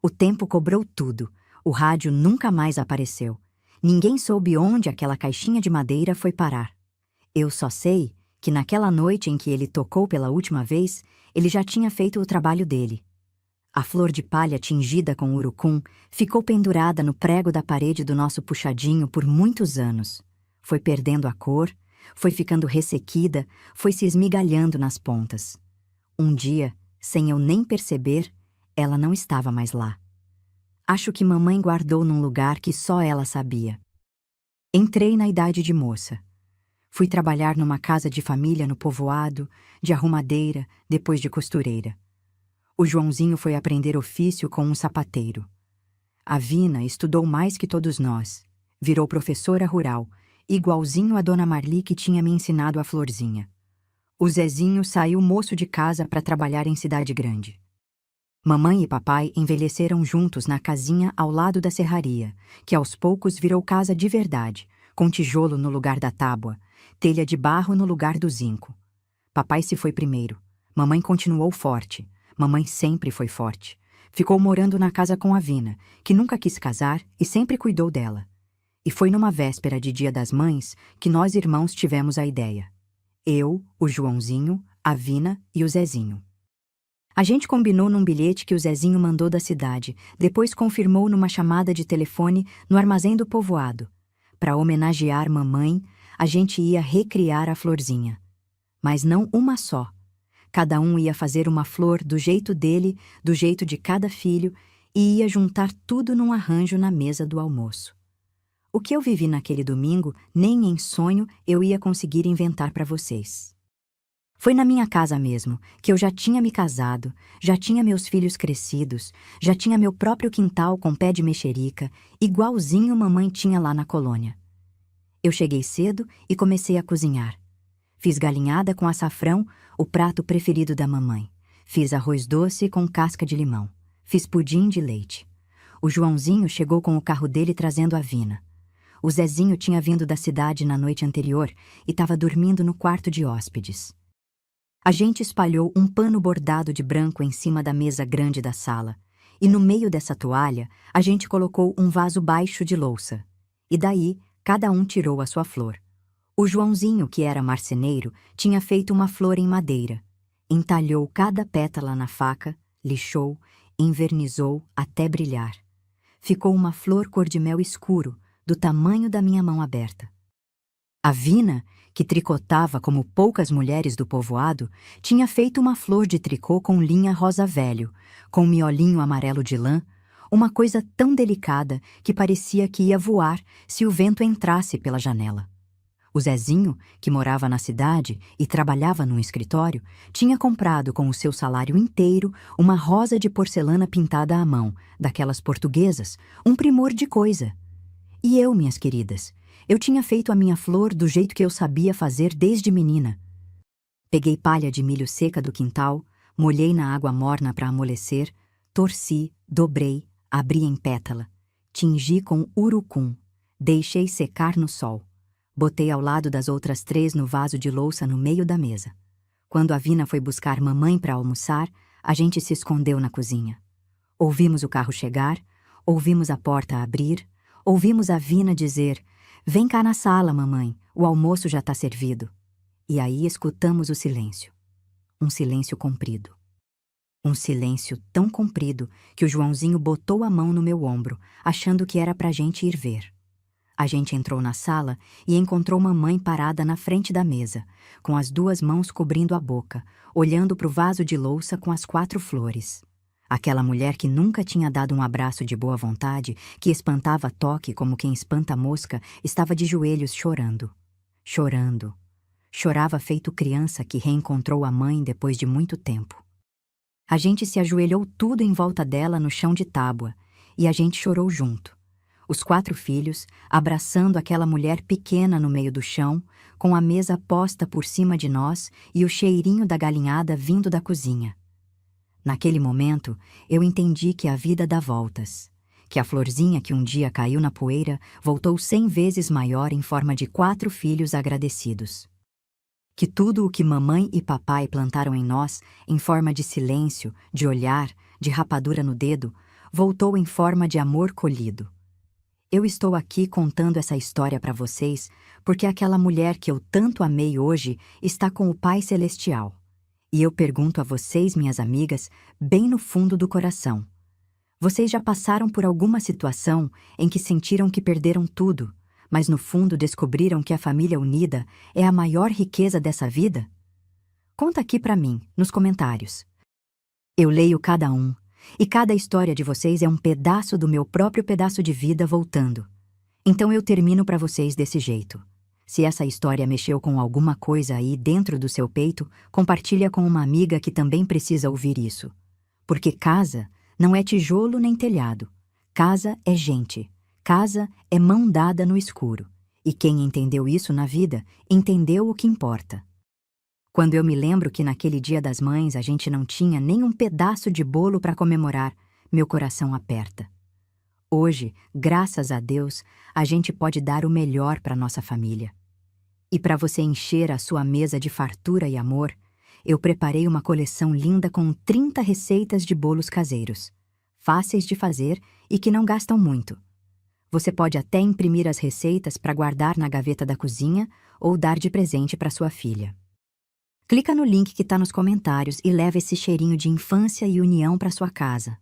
O tempo cobrou tudo. O rádio nunca mais apareceu. Ninguém soube onde aquela caixinha de madeira foi parar. Eu só sei que naquela noite em que ele tocou pela última vez, ele já tinha feito o trabalho dele. A flor de palha tingida com urucum ficou pendurada no prego da parede do nosso puxadinho por muitos anos. Foi perdendo a cor, foi ficando ressequida, foi se esmigalhando nas pontas. Um dia, sem eu nem perceber, ela não estava mais lá. Acho que mamãe guardou num lugar que só ela sabia. Entrei na idade de moça. Fui trabalhar numa casa de família no povoado, de arrumadeira, depois de costureira. O Joãozinho foi aprender ofício com um sapateiro. A Vina estudou mais que todos nós. Virou professora rural, igualzinho a Dona Marli que tinha me ensinado a florzinha. O Zezinho saiu moço de casa para trabalhar em cidade grande. Mamãe e papai envelheceram juntos na casinha ao lado da serraria, que aos poucos virou casa de verdade, com tijolo no lugar da tábua, telha de barro no lugar do zinco. Papai se foi primeiro. Mamãe continuou forte. Mamãe sempre foi forte. Ficou morando na casa com a Vina, que nunca quis casar e sempre cuidou dela. E foi numa véspera de Dia das Mães que nós irmãos tivemos a ideia. Eu, o Joãozinho, a Vina e o Zezinho. A gente combinou num bilhete que o Zezinho mandou da cidade, depois confirmou numa chamada de telefone no armazém do povoado. Para homenagear mamãe, a gente ia recriar a florzinha. Mas não uma só. Cada um ia fazer uma flor do jeito dele, do jeito de cada filho, e ia juntar tudo num arranjo na mesa do almoço. O que eu vivi naquele domingo, nem em sonho eu ia conseguir inventar para vocês. Foi na minha casa mesmo, que eu já tinha me casado, já tinha meus filhos crescidos, já tinha meu próprio quintal com pé de mexerica, igualzinho mamãe tinha lá na colônia. Eu cheguei cedo e comecei a cozinhar. Fiz galinhada com açafrão, o prato preferido da mamãe. Fiz arroz doce com casca de limão. Fiz pudim de leite. O Joãozinho chegou com o carro dele trazendo a Vina. O Zezinho tinha vindo da cidade na noite anterior e estava dormindo no quarto de hóspedes. A gente espalhou um pano bordado de branco em cima da mesa grande da sala, e no meio dessa toalha a gente colocou um vaso baixo de louça. E daí, cada um tirou a sua flor. O Joãozinho, que era marceneiro, tinha feito uma flor em madeira. Entalhou cada pétala na faca, lixou, envernizou até brilhar. Ficou uma flor cor-de-mel escuro, do tamanho da minha mão aberta. A Vina, que tricotava como poucas mulheres do povoado, tinha feito uma flor de tricô com linha rosa velho, com miolinho amarelo de lã, uma coisa tão delicada que parecia que ia voar se o vento entrasse pela janela. O Zezinho, que morava na cidade e trabalhava num escritório, tinha comprado com o seu salário inteiro uma rosa de porcelana pintada à mão, daquelas portuguesas, um primor de coisa. E eu, minhas queridas, eu tinha feito a minha flor do jeito que eu sabia fazer desde menina. Peguei palha de milho seca do quintal, molhei na água morna para amolecer, torci, dobrei, abri em pétala, tingi com urucum, deixei secar no sol. Botei ao lado das outras 3 no vaso de louça no meio da mesa. Quando a Vina foi buscar mamãe para almoçar, a gente se escondeu na cozinha. Ouvimos o carro chegar, ouvimos a porta abrir, ouvimos a Vina dizer: "Vem cá na sala, mamãe, o almoço já está servido." E aí escutamos o silêncio. Um silêncio comprido. Um silêncio tão comprido que o Joãozinho botou a mão no meu ombro, achando que era pra gente ir ver. A gente entrou na sala e encontrou mamãe parada na frente da mesa, com as 2 mãos cobrindo a boca, olhando para o vaso de louça com as 4 flores. Aquela mulher que nunca tinha dado um abraço de boa vontade, que espantava toque como quem espanta mosca, estava de joelhos chorando. Chorando. Chorava feito criança que reencontrou a mãe depois de muito tempo. A gente se ajoelhou tudo em volta dela no chão de tábua, e a gente chorou junto. Os 4 filhos, abraçando aquela mulher pequena no meio do chão, com a mesa posta por cima de nós e o cheirinho da galinhada vindo da cozinha. Naquele momento, eu entendi que a vida dá voltas, que a florzinha que um dia caiu na poeira voltou 100 vezes maior em forma de 4 filhos agradecidos. Que tudo o que mamãe e papai plantaram em nós, em forma de silêncio, de olhar, de rapadura no dedo, voltou em forma de amor colhido. Eu estou aqui contando essa história para vocês porque aquela mulher que eu tanto amei hoje está com o Pai Celestial. E eu pergunto a vocês, minhas amigas, bem no fundo do coração. Vocês já passaram por alguma situação em que sentiram que perderam tudo, mas no fundo descobriram que a família unida é a maior riqueza dessa vida? Conta aqui pra mim, nos comentários. Eu leio cada um, e cada história de vocês é um pedaço do meu próprio pedaço de vida voltando. Então eu termino pra vocês desse jeito. Se essa história mexeu com alguma coisa aí dentro do seu peito, compartilha com uma amiga que também precisa ouvir isso. Porque casa não é tijolo nem telhado. Casa é gente. Casa é mão dada no escuro. E quem entendeu isso na vida, entendeu o que importa. Quando eu me lembro que naquele Dia das Mães a gente não tinha nem um pedaço de bolo para comemorar, meu coração aperta. Hoje, graças a Deus, a gente pode dar o melhor para nossa família. E para você encher a sua mesa de fartura e amor, eu preparei uma coleção linda com 30 receitas de bolos caseiros, fáceis de fazer e que não gastam muito. Você pode até imprimir as receitas para guardar na gaveta da cozinha ou dar de presente para sua filha. Clica no link que está nos comentários e leva esse cheirinho de infância e união para sua casa.